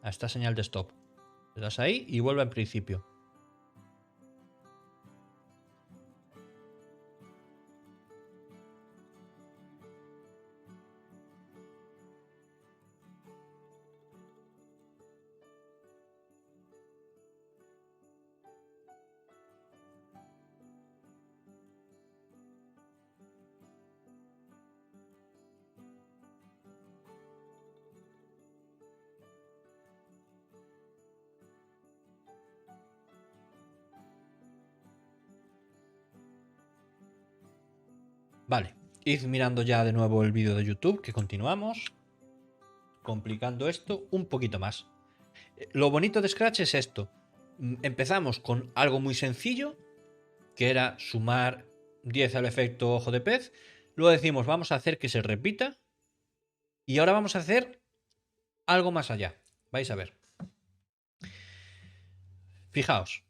A esta señal de stop. Le das ahí y vuelve al principio. Vale, id mirando ya de nuevo el vídeo de YouTube, que continuamos complicando esto un poquito más. Lo bonito de Scratch es esto. Empezamos con algo muy sencillo, que era sumar 10 al efecto ojo de pez. Luego decimos, vamos a hacer que se repita. Y ahora vamos a hacer algo más allá. Vais a ver. Fijaos.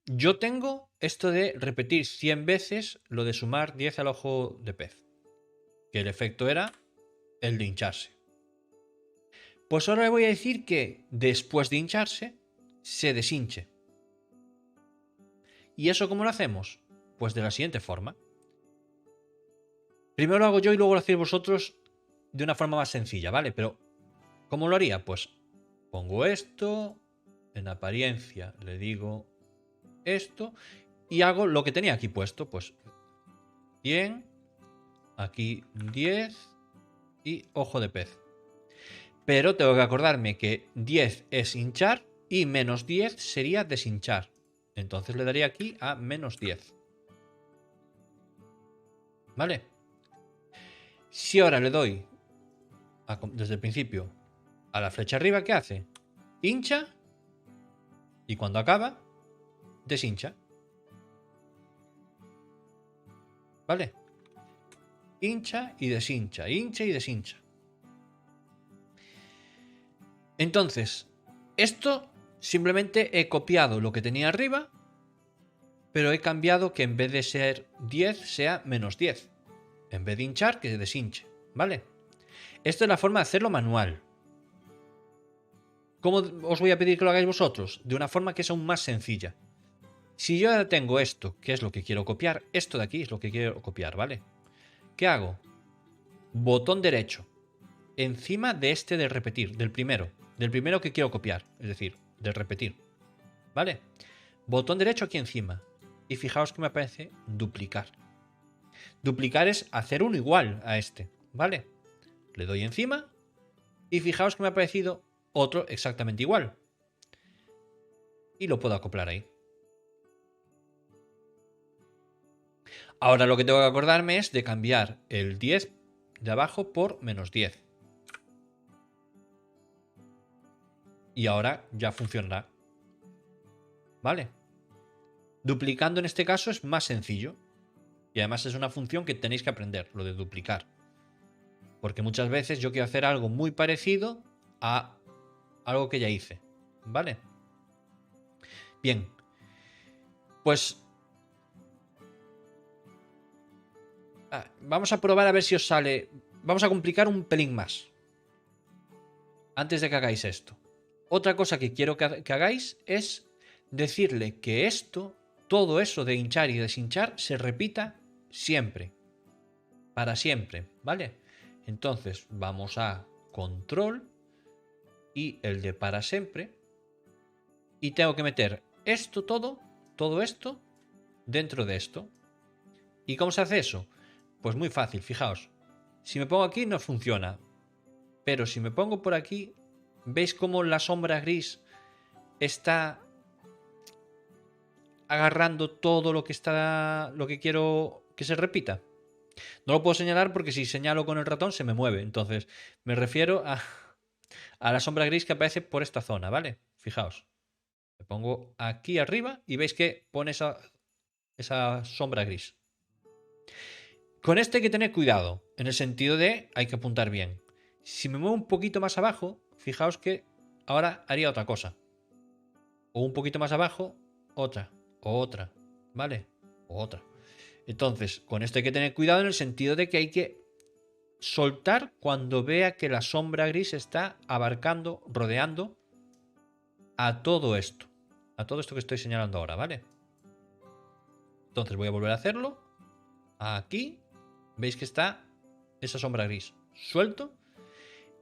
Yo tengo esto de repetir 100 veces lo de sumar 10 al ojo de pez. Que el efecto era el de hincharse. Pues ahora le voy a decir que después de hincharse, se deshinche. ¿Y eso cómo lo hacemos? Pues de la siguiente forma. Primero lo hago yo y luego lo hacéis vosotros de una forma más sencilla, ¿vale? Pero, ¿cómo lo haría? Pues pongo esto, en apariencia le digo esto y hago lo que tenía aquí puesto. Pues 100, aquí 10 y ojo de pez. Pero tengo que acordarme que 10 es hinchar y menos 10 sería deshinchar. Entonces le daría aquí a menos 10. ¿Vale? Si ahora le doy desde el principio a la flecha arriba, ¿qué hace? Hincha y cuando acaba, deshincha. ¿Vale? Hincha y deshincha, hincha y deshincha. Entonces, esto simplemente he copiado lo que tenía arriba pero he cambiado que en vez de ser 10 sea -10. En vez de hinchar, que deshinche, ¿vale? Esta es la forma de hacerlo manual. ¿Cómo os voy a pedir que lo hagáis vosotros? De una forma que es aún más sencilla. Si yo ahora tengo esto, que es lo que quiero copiar, esto de aquí es lo que quiero copiar, ¿vale? ¿Qué hago? Botón derecho. Encima de este de repetir, del primero que quiero copiar, es decir, de repetir, ¿vale? Botón derecho aquí encima. Y fijaos que me aparece duplicar. Duplicar es hacer uno igual a este, ¿vale? Le doy encima y fijaos que me ha aparecido otro exactamente igual. Y lo puedo acoplar ahí. Ahora lo que tengo que acordarme es de cambiar el 10 de abajo por -10. Y ahora ya funcionará. ¿Vale? Duplicando en este caso es más sencillo. Y además es una función que tenéis que aprender, lo de duplicar. Porque muchas veces yo quiero hacer algo muy parecido a algo que ya hice. ¿Vale? Bien. Pues vamos a probar a ver si os sale. Vamos a complicar un pelín más. Antes de que hagáis esto. Otra cosa que quiero que hagáis es decirle que esto, todo eso de hinchar y deshinchar, se repita siempre. Para siempre, ¿vale? Entonces vamos a control y el de para siempre. Y tengo que meter esto todo esto, dentro de esto. ¿Y cómo se hace eso? Pues muy fácil, fijaos. Si me pongo aquí no funciona. Pero si me pongo por aquí, ¿veis cómo la sombra gris está agarrando todo lo que quiero que se repita? No lo puedo señalar porque si señalo con el ratón se me mueve. Entonces me refiero a la sombra gris que aparece por esta zona, ¿vale? Fijaos. Me pongo aquí arriba y veis que pone esa sombra gris. Con este hay que tener cuidado, en el sentido de hay que apuntar bien. Si me muevo un poquito más abajo, fijaos que ahora haría otra cosa. O un poquito más abajo, otra, ¿vale? O otra. Entonces, con esto hay que tener cuidado en el sentido de que hay que soltar cuando vea que la sombra gris está abarcando, rodeando a todo esto. A todo esto que estoy señalando ahora, ¿vale? Entonces voy a volver a hacerlo. Aquí veis que está esa sombra gris. Suelto.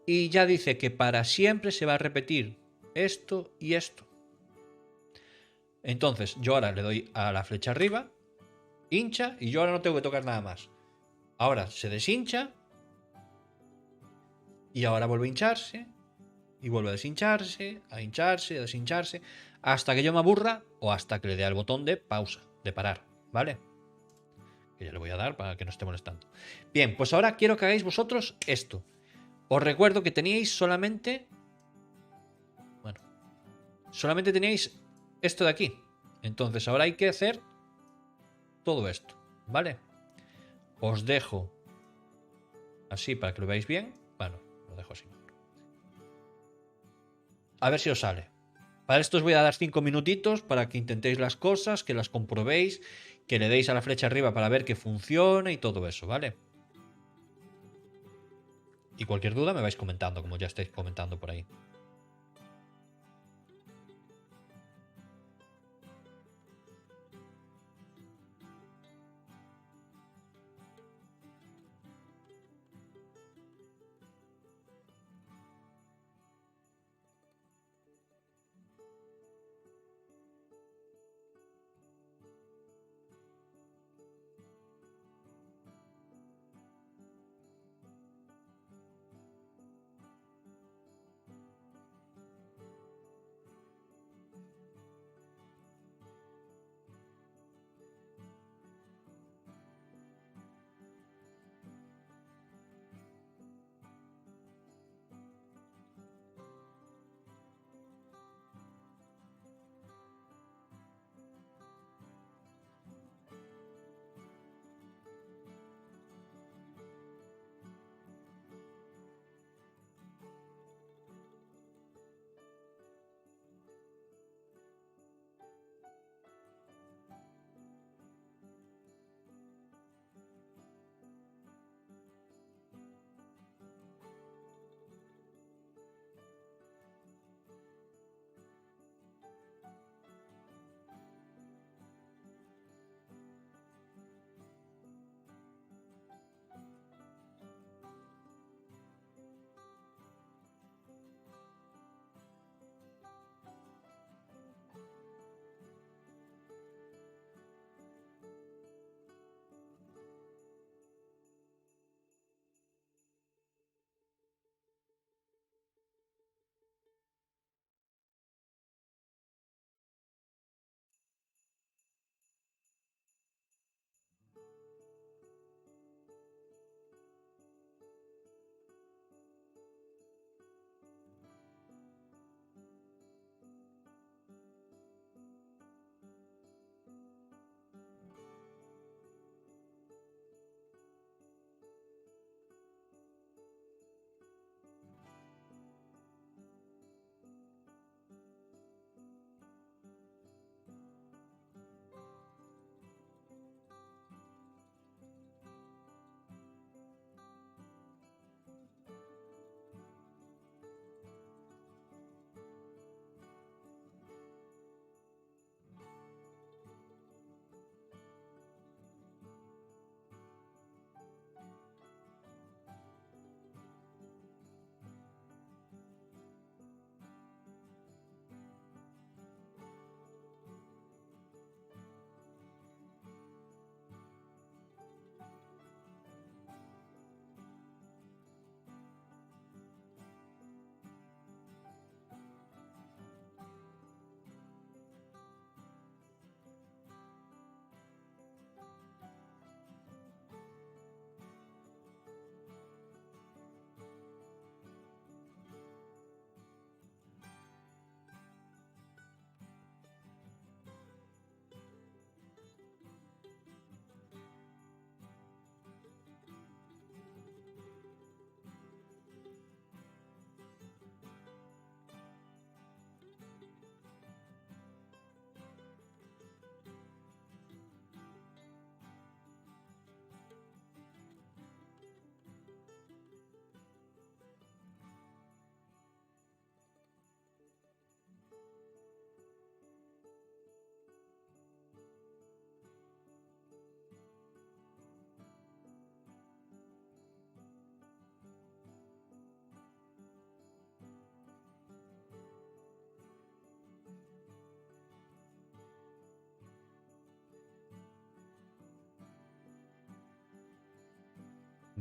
Y ya dice que para siempre se va a repetir esto y esto. Entonces yo ahora le doy a la flecha arriba, hincha y yo ahora no tengo que tocar nada más. Ahora se deshincha y ahora vuelve a hincharse y vuelve a deshincharse, a hincharse, a deshincharse, hasta que yo me aburra o hasta que le dé al botón de pausa, de parar, ¿vale? Que ya le voy a dar para que no esté molestando. Bien, pues ahora quiero que hagáis vosotros esto. Os recuerdo que teníais solamente... Bueno, solamente teníais esto de aquí. Entonces ahora hay que hacer todo esto, ¿vale? Os dejo así para que lo veáis bien. Bueno, lo dejo así. A ver si os sale. Para esto os voy a dar 5 minutitos para que intentéis las cosas, que las comprobéis, que le deis a la flecha arriba para ver que funciona y todo eso, ¿vale? Y cualquier duda me vais comentando, como ya estáis comentando por ahí.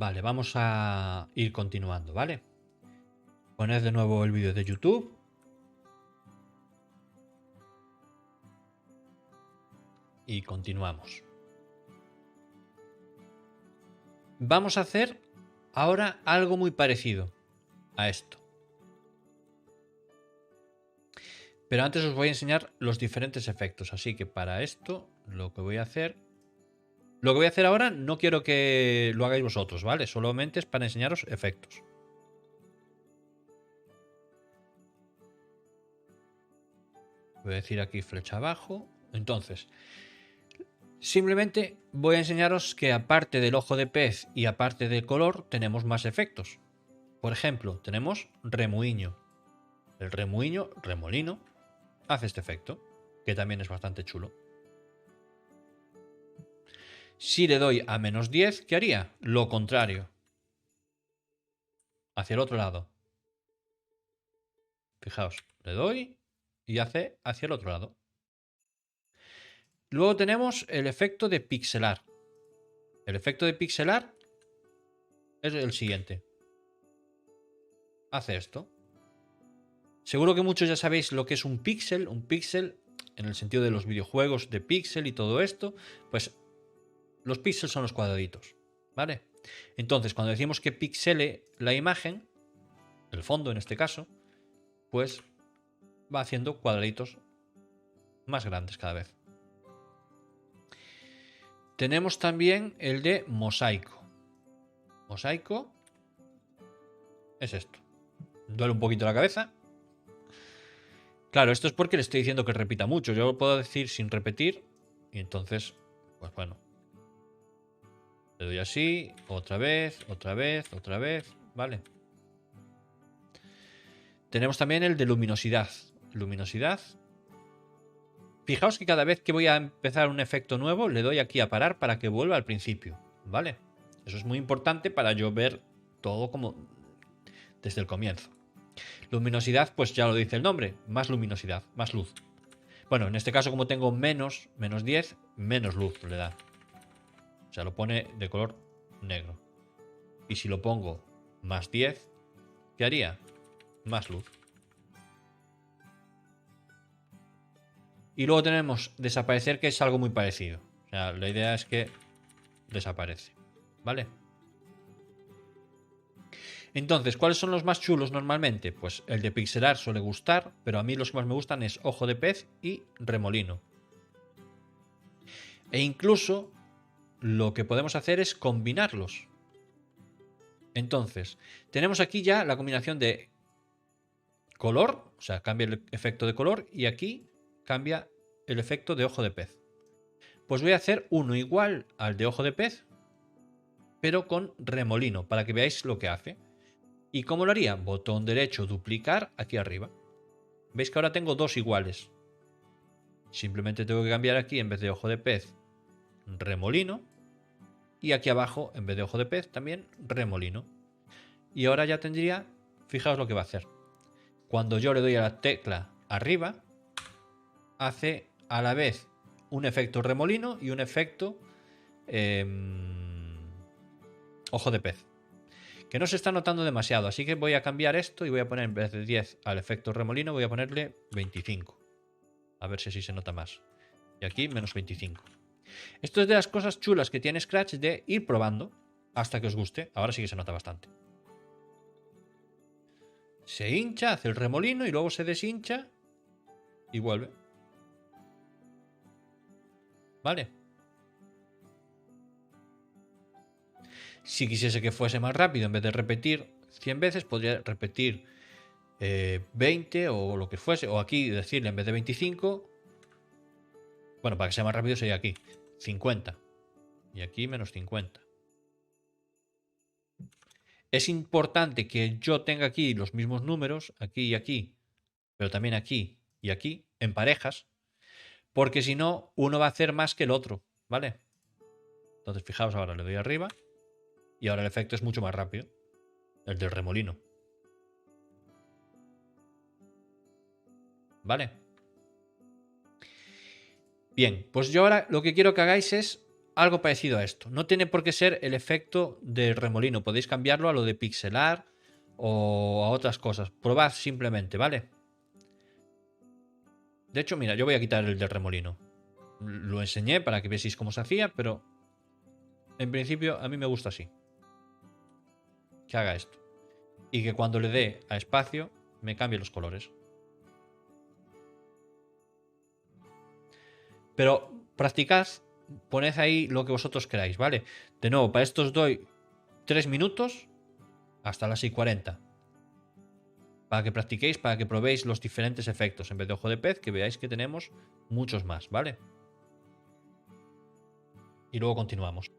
Vale, vamos a ir continuando, ¿vale? Poned de nuevo el vídeo de YouTube. Y continuamos. Vamos a hacer ahora algo muy parecido a esto. Pero antes os voy a enseñar los diferentes efectos. Así que para esto lo que voy a hacer... Lo que voy a hacer ahora no quiero que lo hagáis vosotros, ¿vale? Solamente es para enseñaros efectos. Voy a decir aquí flecha abajo. Entonces, simplemente voy a enseñaros que aparte del ojo de pez y aparte del color, tenemos más efectos. Por ejemplo, tenemos remuiño. El remuiño, remolino, hace este efecto, que también es bastante chulo. Si le doy a -10, ¿qué haría? Lo contrario. Hacia el otro lado. Fijaos, le doy y hace hacia el otro lado. Luego tenemos el efecto de pixelar. El efecto de pixelar es el siguiente. Hace esto. Seguro que muchos ya sabéis lo que es un píxel. Un píxel, en el sentido de los videojuegos de píxel y todo esto, pues los píxeles son los cuadraditos, ¿vale? Entonces, cuando decimos que pixele la imagen, el fondo en este caso, pues va haciendo cuadraditos más grandes cada vez. Tenemos también el de mosaico. Mosaico es esto. Duele un poquito la cabeza. Claro, esto es porque le estoy diciendo que repita mucho. Yo lo puedo decir sin repetir. Y entonces, pues bueno. Le doy así, otra vez, otra vez, otra vez. Vale. Tenemos también el de luminosidad. Luminosidad. Fijaos que cada vez que voy a empezar un efecto nuevo, le doy aquí a parar para que vuelva al principio. ¿Vale? Eso es muy importante para yo ver todo como desde el comienzo. Luminosidad, pues ya lo dice el nombre, más luminosidad, más luz. Bueno, en este caso como tengo menos 10, menos luz le da. O sea, lo pone de color negro. Y si lo pongo más 10, ¿qué haría? Más luz. Y luego tenemos desaparecer, que es algo muy parecido. O sea, la idea es que desaparece. ¿Vale? Entonces, ¿cuáles son los más chulos normalmente? Pues el de pixelar suele gustar, pero a mí los que más me gustan es ojo de pez y remolino. E incluso lo que podemos hacer es combinarlos. Entonces, tenemos aquí ya la combinación de color, o sea, cambia el efecto de color, y aquí cambia el efecto de ojo de pez. Pues voy a hacer uno igual al de ojo de pez, pero con remolino, para que veáis lo que hace. ¿Y cómo lo haría? Botón derecho, duplicar, aquí arriba. ¿Veis que ahora tengo dos iguales? Simplemente tengo que cambiar aquí, en vez de ojo de pez, remolino. Y aquí abajo, en vez de ojo de pez, también remolino. Y ahora ya tendría, fijaos lo que va a hacer. Cuando yo le doy a la tecla arriba, hace a la vez un efecto remolino y un efecto ojo de pez. Que no se está notando demasiado, así que voy a cambiar esto y voy a poner, en vez de 10 al efecto remolino, voy a ponerle 25. A ver si así se nota más. Y aquí menos 25. Esto es de las cosas chulas que tiene Scratch, de ir probando hasta que os guste. Ahora sí que se nota bastante. Se hincha, hace el remolino y luego se deshincha y vuelve. ¿Vale? Si quisiese que fuese más rápido, en vez de repetir 100 veces, podría repetir 20 o lo que fuese. O aquí decirle, en vez de 25, bueno, para que sea más rápido sería aquí 50. Y aquí menos 50. Es importante que yo tenga aquí los mismos números, aquí y aquí, pero también aquí y aquí, en parejas, porque si no, uno va a hacer más que el otro, ¿vale? Entonces, fijaos, ahora le doy arriba y ahora el efecto es mucho más rápido, el del remolino. ¿Vale? Bien, pues yo ahora lo que quiero que hagáis es algo parecido a esto. No tiene por qué ser el efecto del remolino. Podéis cambiarlo a lo de pixelar o a otras cosas. Probad simplemente, ¿vale? De hecho, mira, yo voy a quitar el del remolino. Lo enseñé para que vieseis cómo se hacía, pero en principio a mí me gusta así. Que haga esto. Y que cuando le dé a espacio me cambie los colores. Pero practicad, poned ahí lo que vosotros queráis, ¿vale? De nuevo, para esto os doy 3 minutos hasta las 6:40. Para que practiquéis, para que probéis los diferentes efectos. En vez de ojo de pez, que veáis que tenemos muchos más, ¿vale? Y luego continuamos.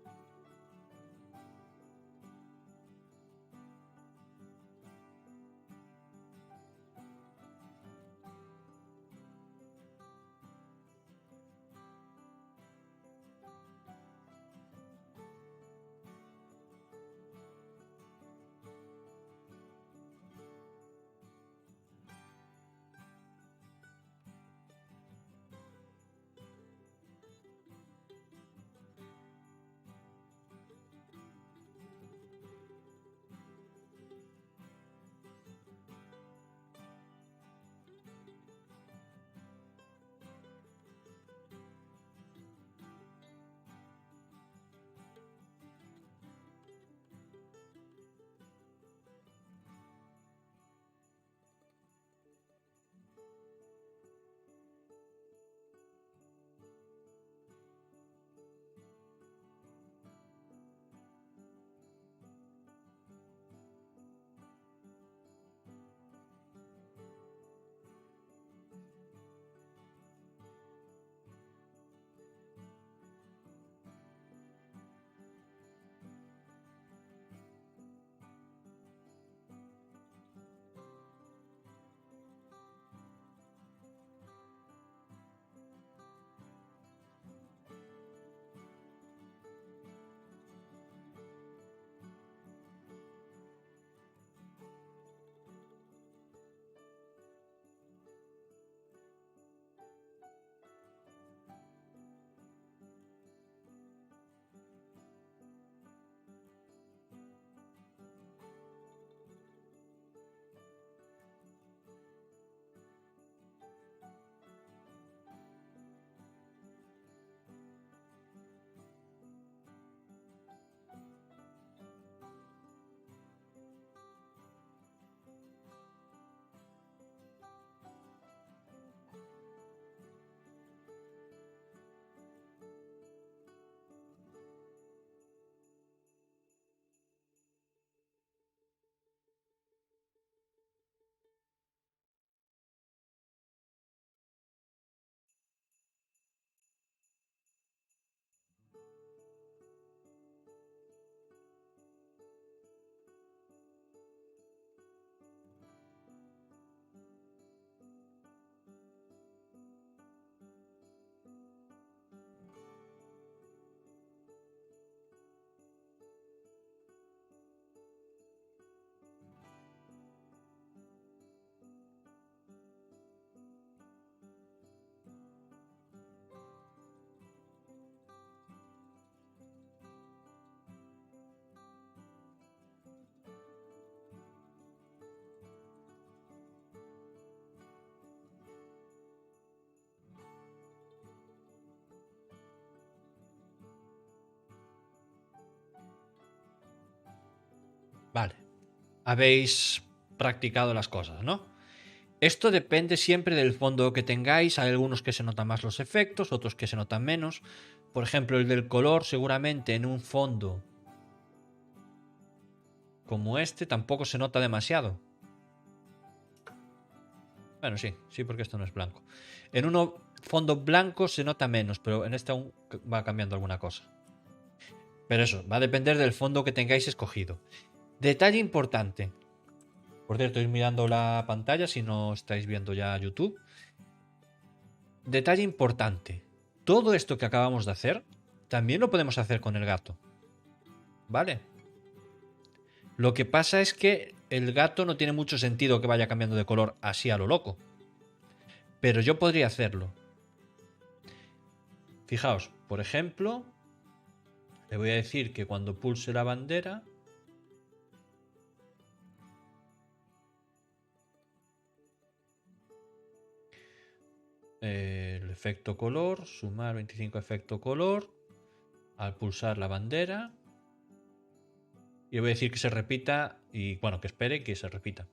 Vale. Habéis practicado las cosas, ¿no? Esto depende siempre del fondo que tengáis. Hay algunos que se notan más los efectos, otros que se notan menos. Por ejemplo, el del color, seguramente en un fondo como este tampoco se nota demasiado. Bueno, sí, porque esto no es blanco. En uno fondo blanco se nota menos, pero en este aún va cambiando alguna cosa. Pero eso, va a depender del fondo que tengáis escogido. Detalle importante. Por cierto, estoy mirando la pantalla si no estáis viendo ya YouTube. Detalle importante. Todo esto que acabamos de hacer, también lo podemos hacer con el gato. ¿Vale? Lo que pasa es que el gato no tiene mucho sentido que vaya cambiando de color así a lo loco. Pero yo podría hacerlo. Fijaos, por ejemplo, Le voy a decir que cuando pulse la bandera, el efecto color, sumar 25 efecto color, al pulsar la bandera, y le voy a decir que se repita, y bueno, que espere que se repita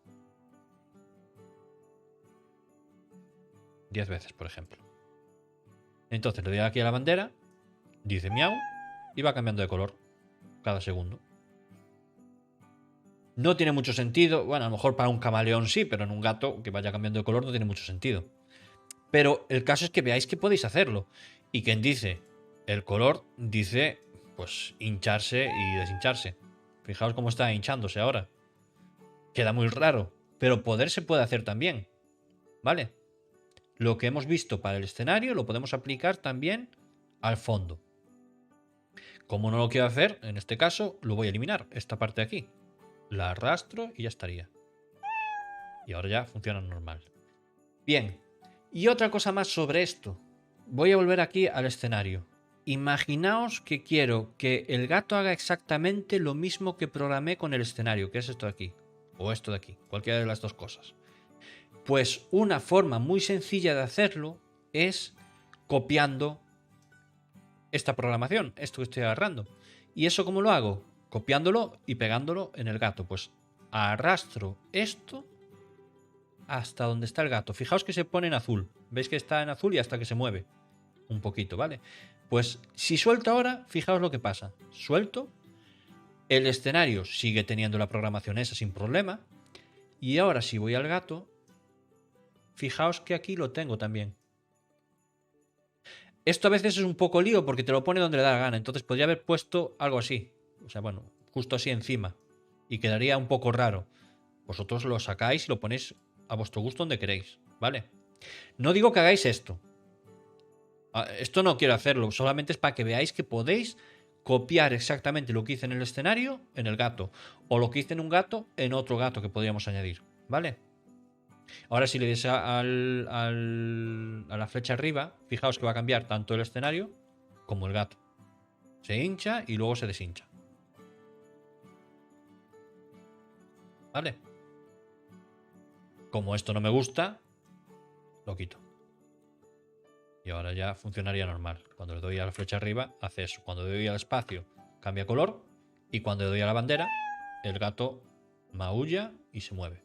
10 veces, por ejemplo. Entonces le doy aquí a la bandera, dice miau, y va cambiando de color cada segundo. No tiene mucho sentido, bueno, a lo mejor para un camaleón sí, pero en un gato que vaya cambiando de color no tiene mucho sentido. Pero el caso es que veáis que podéis hacerlo. Y quien dice el color, dice pues hincharse y deshincharse. Fijaos cómo está hinchándose ahora. Queda muy raro, pero poder se puede hacer también. ¿Vale? Lo que hemos visto para el escenario lo podemos aplicar también al fondo. Como no lo quiero hacer, en este caso lo voy a eliminar, esta parte de aquí. La arrastro y ya estaría. Y ahora ya funciona normal. Bien, y otra cosa más sobre esto. Voy a volver aquí al escenario. Imaginaos que quiero que el gato haga exactamente lo mismo que programé con el escenario, que es esto de aquí, o esto de aquí, cualquiera de las dos cosas. Pues una forma muy sencilla de hacerlo es copiando esta programación, esto que estoy agarrando. ¿Y eso cómo lo hago? Copiándolo y pegándolo en el gato. Pues arrastro esto hasta donde está el gato. Fijaos que se pone en azul. ¿Veis que está en azul y hasta que se mueve? Un poquito, ¿vale? Pues si suelto ahora, fijaos lo que pasa. Suelto, el escenario sigue teniendo la programación esa sin problema. Y ahora si voy al gato, fijaos que aquí lo tengo también. Esto a veces es un poco lío porque te lo pone donde le da la gana. Entonces podría haber puesto algo así. O sea, bueno, justo así encima. Y quedaría un poco raro. Vosotros lo sacáis y lo ponéis a vuestro gusto donde queréis, ¿vale? No digo que hagáis esto. Esto no quiero hacerlo, solamente es para que veáis que podéis copiar exactamente lo que hice en el escenario en el gato. O lo que hice en un gato en otro gato que podríamos añadir, ¿vale? Ahora si le des a la flecha arriba, fijaos que va a cambiar tanto el escenario como el gato. Se hincha y luego se deshincha. ¿Vale? Como esto no me gusta, lo quito. Y ahora ya funcionaría normal. Cuando le doy a la flecha arriba, hace eso. Cuando le doy al espacio, cambia color. Y cuando le doy a la bandera, el gato maulla y se mueve.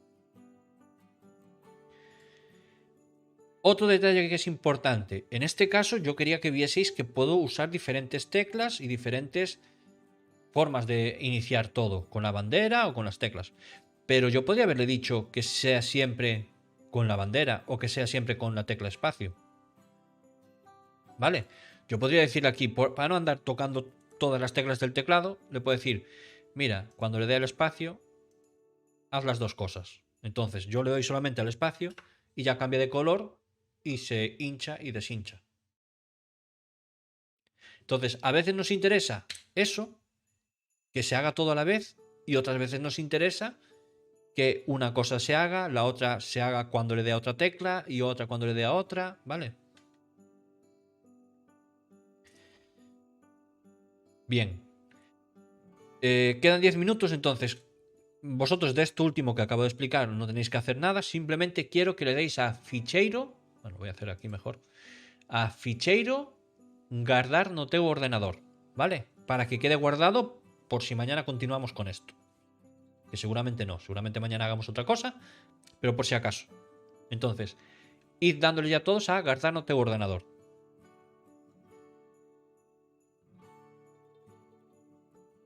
Otro detalle que es importante. En este caso yo quería que vieseis que puedo usar diferentes teclas y diferentes formas de iniciar todo. Con la bandera o con las teclas. Pero yo podría haberle dicho que sea siempre con la bandera o que sea siempre con la tecla espacio. ¿Vale? Yo podría decirle aquí, para no andar tocando todas las teclas del teclado, le puedo decir, mira, cuando le dé al espacio, haz las dos cosas. Entonces yo le doy solamente al espacio y ya cambia de color y se hincha y deshincha. Entonces, a veces nos interesa eso, que se haga todo a la vez, y otras veces nos interesa que una cosa se haga, la otra se haga cuando le dé a otra tecla y otra cuando le dé a otra, ¿vale? Bien. Quedan 10 minutos, entonces vosotros de esto último que acabo de explicar no tenéis que hacer nada, simplemente quiero que le deis a ficheiro, bueno, voy a hacer aquí mejor, a ficheiro guardar no teu ordenador, ¿vale? Para que quede guardado por si mañana continuamos con esto. Que seguramente no, seguramente mañana hagamos otra cosa, pero por si acaso. Entonces, id dándole ya todos a guardar no teu ordenador.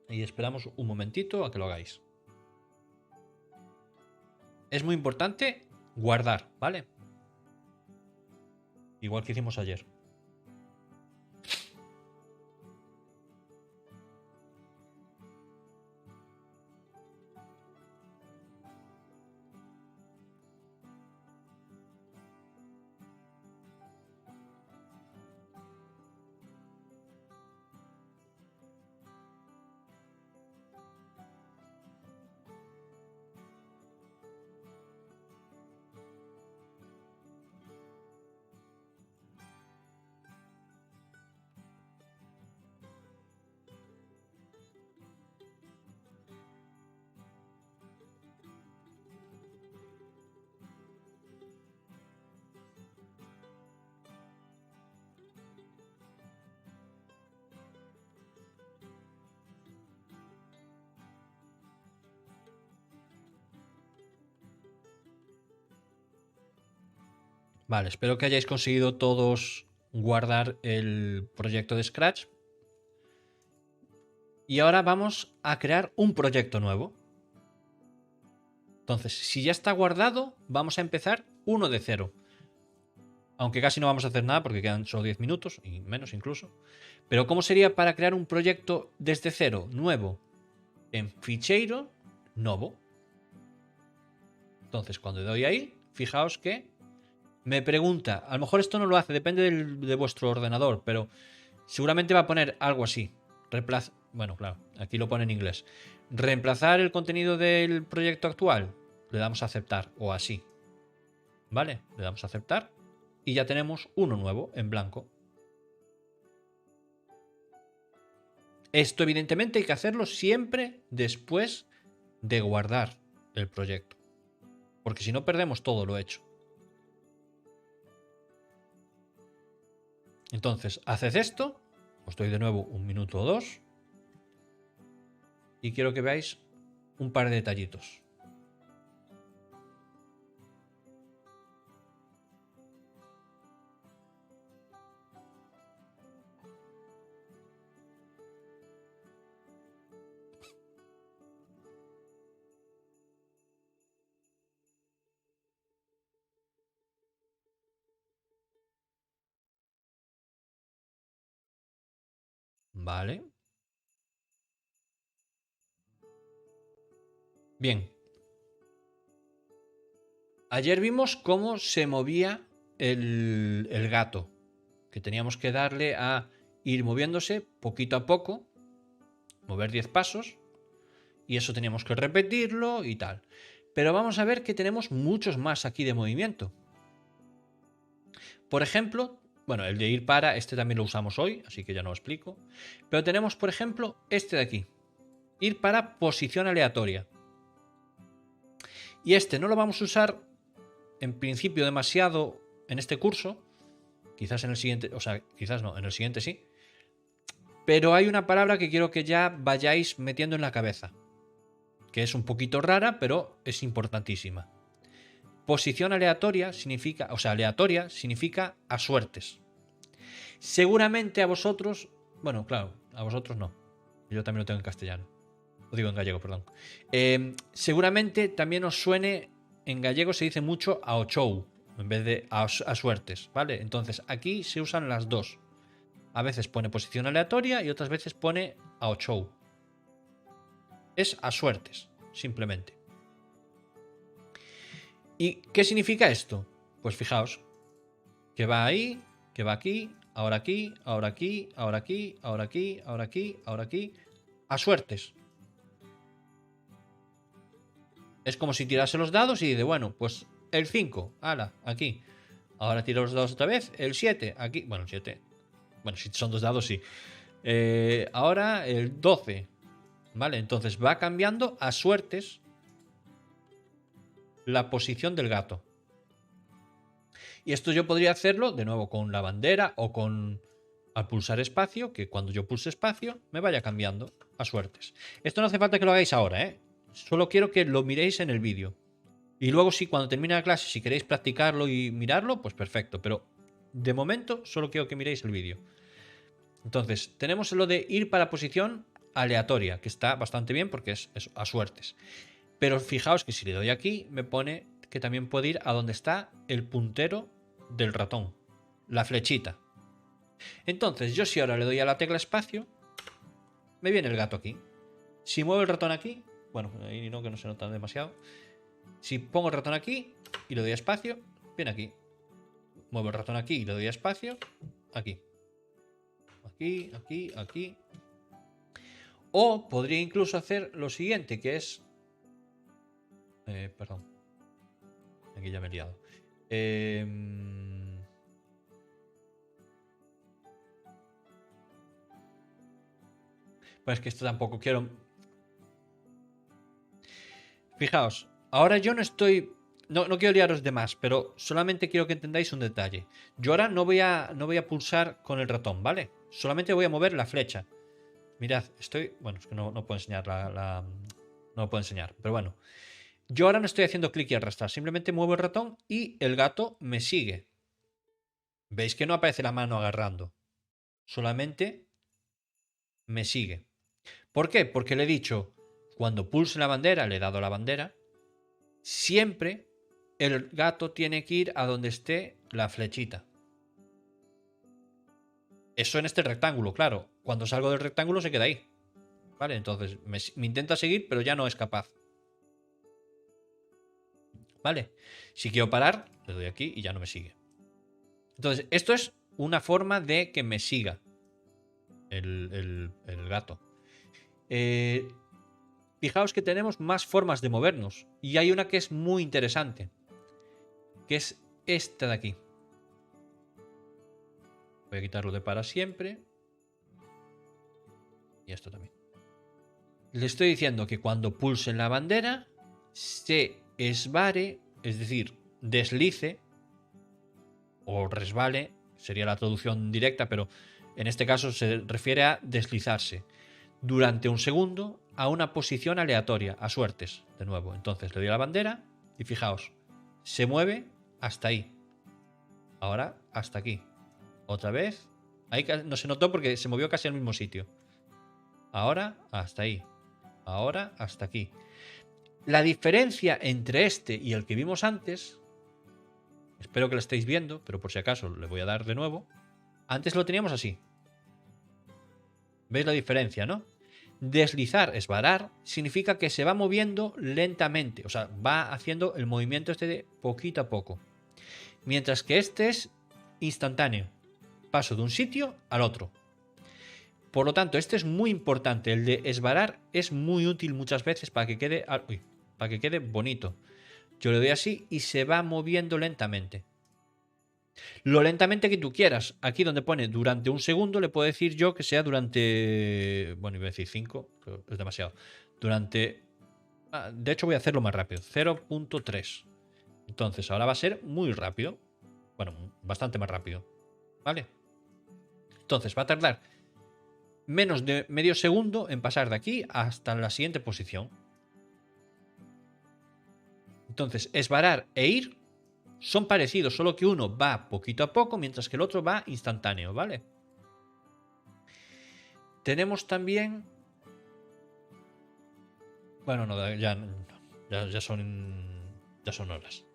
Y esperamos un momentito a que lo hagáis. Es muy importante guardar, ¿vale? Igual que hicimos ayer. Vale, espero que hayáis conseguido todos guardar el proyecto de Scratch. Y ahora vamos a crear un proyecto nuevo. Entonces, si ya está guardado, vamos a empezar uno de cero. Aunque casi no vamos a hacer nada porque quedan solo 10 minutos y menos incluso. Pero ¿cómo sería para crear un proyecto desde cero, nuevo? En ficheiro, nuevo. Entonces, cuando doy ahí, fijaos que me pregunta, a lo mejor esto no lo hace, depende de vuestro ordenador, pero seguramente va a poner algo así. Bueno, claro, aquí lo pone en inglés. Reemplazar el contenido del proyecto actual. Le damos a aceptar o así. ¿Vale? Le damos a aceptar y ya tenemos uno nuevo en blanco. Esto evidentemente hay que hacerlo siempre después de guardar el proyecto. Porque si no perdemos todo lo hecho. Entonces, haced esto. Os doy de nuevo un minuto o dos. Y quiero que veáis un par de detallitos. Vale. Bien. Ayer vimos cómo se movía el gato. Que teníamos que darle a ir moviéndose poquito a poco. Mover 10 pasos. Y eso teníamos que repetirlo y tal. Pero vamos a ver que tenemos muchos más aquí de movimiento. Por ejemplo, bueno, el de ir para, este también lo usamos hoy, así que ya no lo explico. Pero tenemos, por ejemplo, este de aquí. Ir para posición aleatoria. Y este no lo vamos a usar en principio demasiado en este curso. Quizás en el siguiente, o sea, quizás no, en el siguiente sí. Pero hay una palabra que quiero que ya vayáis metiendo en la cabeza. Que es un poquito rara, pero es importantísima. Posición aleatoria significa, o sea, aleatoria significa a suertes. Seguramente a vosotros, bueno, claro, a vosotros no. Yo también lo tengo en castellano. Lo digo en gallego, perdón. Seguramente también os suene, en gallego se dice mucho a ochou, en vez de a suertes, ¿vale? Entonces aquí se usan las dos. A veces pone posición aleatoria y otras veces pone a ochou. Es a suertes, simplemente. ¿Y qué significa esto? Pues fijaos, que va ahí, que va aquí, ahora aquí, ahora aquí, ahora aquí, ahora aquí, ahora aquí, ahora aquí, a suertes. Es como si tirase los dados y dice, bueno, pues el 5, ala, aquí. Ahora tiro los dados otra vez, el 7, aquí. Bueno, el 7. Bueno, si son dos dados, sí. Ahora el 12. ¿Vale? Entonces va cambiando a suertes la posición del gato. Y esto yo podría hacerlo de nuevo con la bandera o con al pulsar espacio, que cuando yo pulse espacio me vaya cambiando a suertes. Esto no hace falta que lo hagáis ahora, ¿eh? Solo quiero que lo miréis en el vídeo. Y luego si cuando termine la clase, si queréis practicarlo y mirarlo, pues perfecto. Pero de momento solo quiero que miréis el vídeo. Entonces, tenemos lo de ir para posición aleatoria, que está bastante bien porque es a suertes. Pero fijaos que si le doy aquí, me pone que también puede ir a donde está el puntero del ratón, la flechita. Entonces, yo si ahora le doy a la tecla espacio, me viene el gato aquí. Si muevo el ratón aquí, bueno, ahí no, que no se nota demasiado. Si pongo el ratón aquí y le doy a espacio, viene aquí. Muevo el ratón aquí y le doy a espacio, aquí. Aquí, aquí, aquí. O podría incluso hacer lo siguiente, que es... perdón. Aquí ya me he liado. Pues es que esto tampoco quiero... Fijaos, ahora yo no estoy... No quiero liaros de más, pero solamente quiero que entendáis un detalle. Yo ahora no voy a pulsar con el ratón, ¿vale? Solamente voy a mover la flecha. Mirad, estoy... Bueno, es que no puedo enseñar no lo puedo enseñar, pero bueno. Yo ahora no estoy haciendo clic y arrastrar, simplemente muevo el ratón y el gato me sigue. ¿Veis que no aparece la mano agarrando? Solamente me sigue. ¿Por qué? Porque le he dicho, cuando pulse la bandera, le he dado la bandera, siempre el gato tiene que ir a donde esté la flechita. Eso en este rectángulo, claro. Cuando salgo del rectángulo se queda ahí. Vale, entonces me intenta seguir, pero ya no es capaz. Vale. Si quiero parar, le doy aquí y ya no me sigue. Entonces, esto es una forma de que me siga el gato. Fijaos que tenemos más formas de movernos. Y hay una que es muy interesante. Que es esta de aquí. Voy a quitarlo de para siempre. Y esto también. Le estoy diciendo que cuando pulse la bandera se esvare, es decir, deslice o resbale, sería la traducción directa, pero en este caso se refiere a deslizarse durante un segundo a una posición aleatoria, a suertes, de nuevo. Entonces le doy a la bandera y fijaos, se mueve hasta ahí. Ahora hasta aquí. Otra vez. Ahí no se notó porque se movió casi al mismo sitio. Ahora hasta ahí. Ahora hasta aquí. La diferencia entre este y el que vimos antes, espero que lo estéis viendo, pero por si acaso le voy a dar de nuevo. Antes lo teníamos así. ¿Veis la diferencia, no? Deslizar, esvarar, significa que se va moviendo lentamente. O sea, va haciendo el movimiento este de poquito a poco. Mientras que este es instantáneo. Paso de un sitio al otro. Por lo tanto, este es muy importante. El de esvarar es muy útil muchas veces para que quede, para que quede bonito. Yo le doy así y se va moviendo lentamente. Lo lentamente que tú quieras. Aquí donde pone durante un segundo, le puedo decir yo que sea durante... Bueno, iba a decir 5, pero es demasiado. Durante... de hecho voy a hacerlo más rápido. 0.3. Entonces ahora va a ser muy rápido. Bueno, bastante más rápido. ¿Vale? Entonces va a tardar menos de medio segundo en pasar de aquí hasta la siguiente posición. Entonces, esvarar e ir son parecidos, solo que uno va poquito a poco, mientras que el otro va instantáneo, ¿vale? Tenemos también... Bueno, no, ya son horas.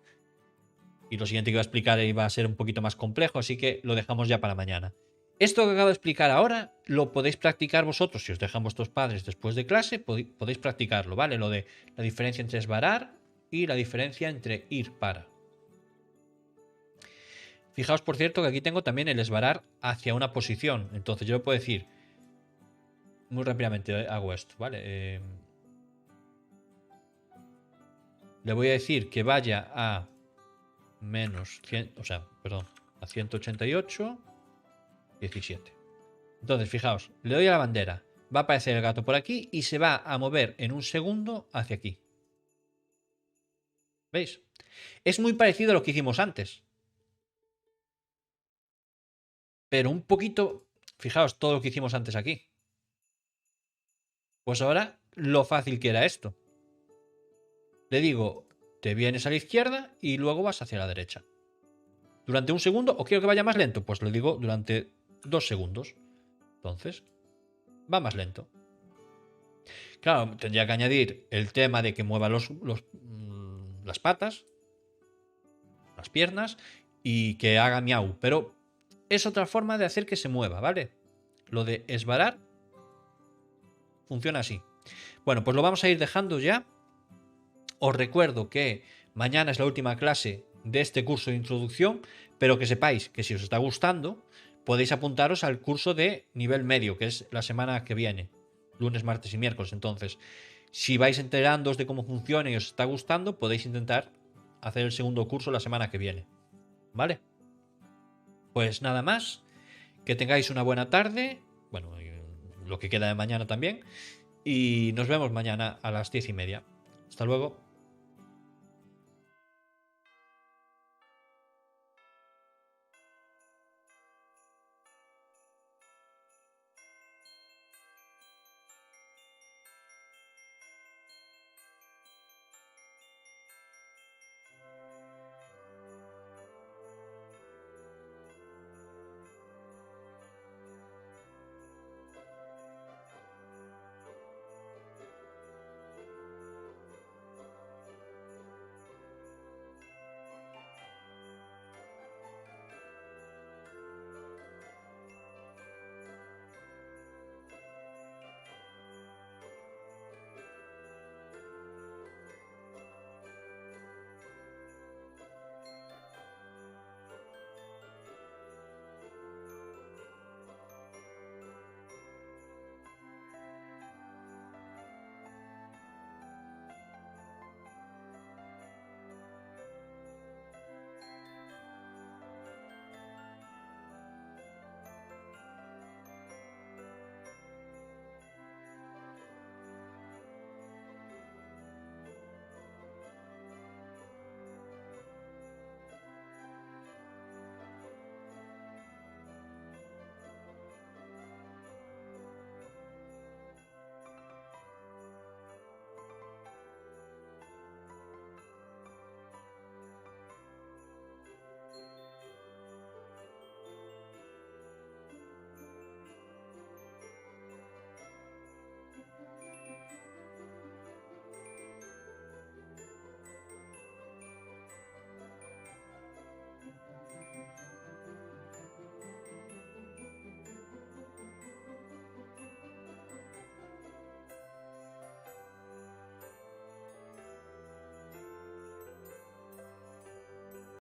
Y lo siguiente que iba a explicar iba a ser un poquito más complejo, así que lo dejamos ya para mañana. Esto que acabo de explicar ahora lo podéis practicar vosotros. Si os dejan vuestros padres después de clase, podéis practicarlo, ¿vale? Lo de la diferencia entre esvarar y la diferencia entre ir para. Fijaos, por cierto, que aquí tengo también el esvarar hacia una posición. Entonces yo puedo decir, muy rápidamente hago esto, ¿vale? Le voy a decir que vaya a menos 100, o sea, perdón, a 188, 17. Entonces, fijaos, le doy a la bandera, va a aparecer el gato por aquí y se va a mover en un segundo hacia aquí. ¿Veis? Es muy parecido a lo que hicimos antes. Pero un poquito, fijaos todo lo que hicimos antes aquí. Pues ahora lo fácil que era esto. Le digo, te vienes a la izquierda y luego vas hacia la derecha. Durante un segundo, o quiero que vaya más lento, pues le digo durante 2 segundos. Entonces, va más lento. Claro, tendría que añadir el tema de que mueva las patas, las piernas y que haga miau. Pero es otra forma de hacer que se mueva, ¿vale? Lo de esvarar funciona así. Bueno, pues lo vamos a ir dejando ya. Os recuerdo que mañana es la última clase de este curso de introducción, pero que sepáis que si os está gustando, podéis apuntaros al curso de nivel medio, que es la semana que viene, lunes, martes y miércoles. Entonces, si vais enterándoos de cómo funciona y os está gustando, podéis intentar hacer el segundo curso la semana que viene. ¿Vale? Pues nada más. Que tengáis una buena tarde. Bueno, lo que queda de mañana también. Y nos vemos mañana a las 10:30. Hasta luego.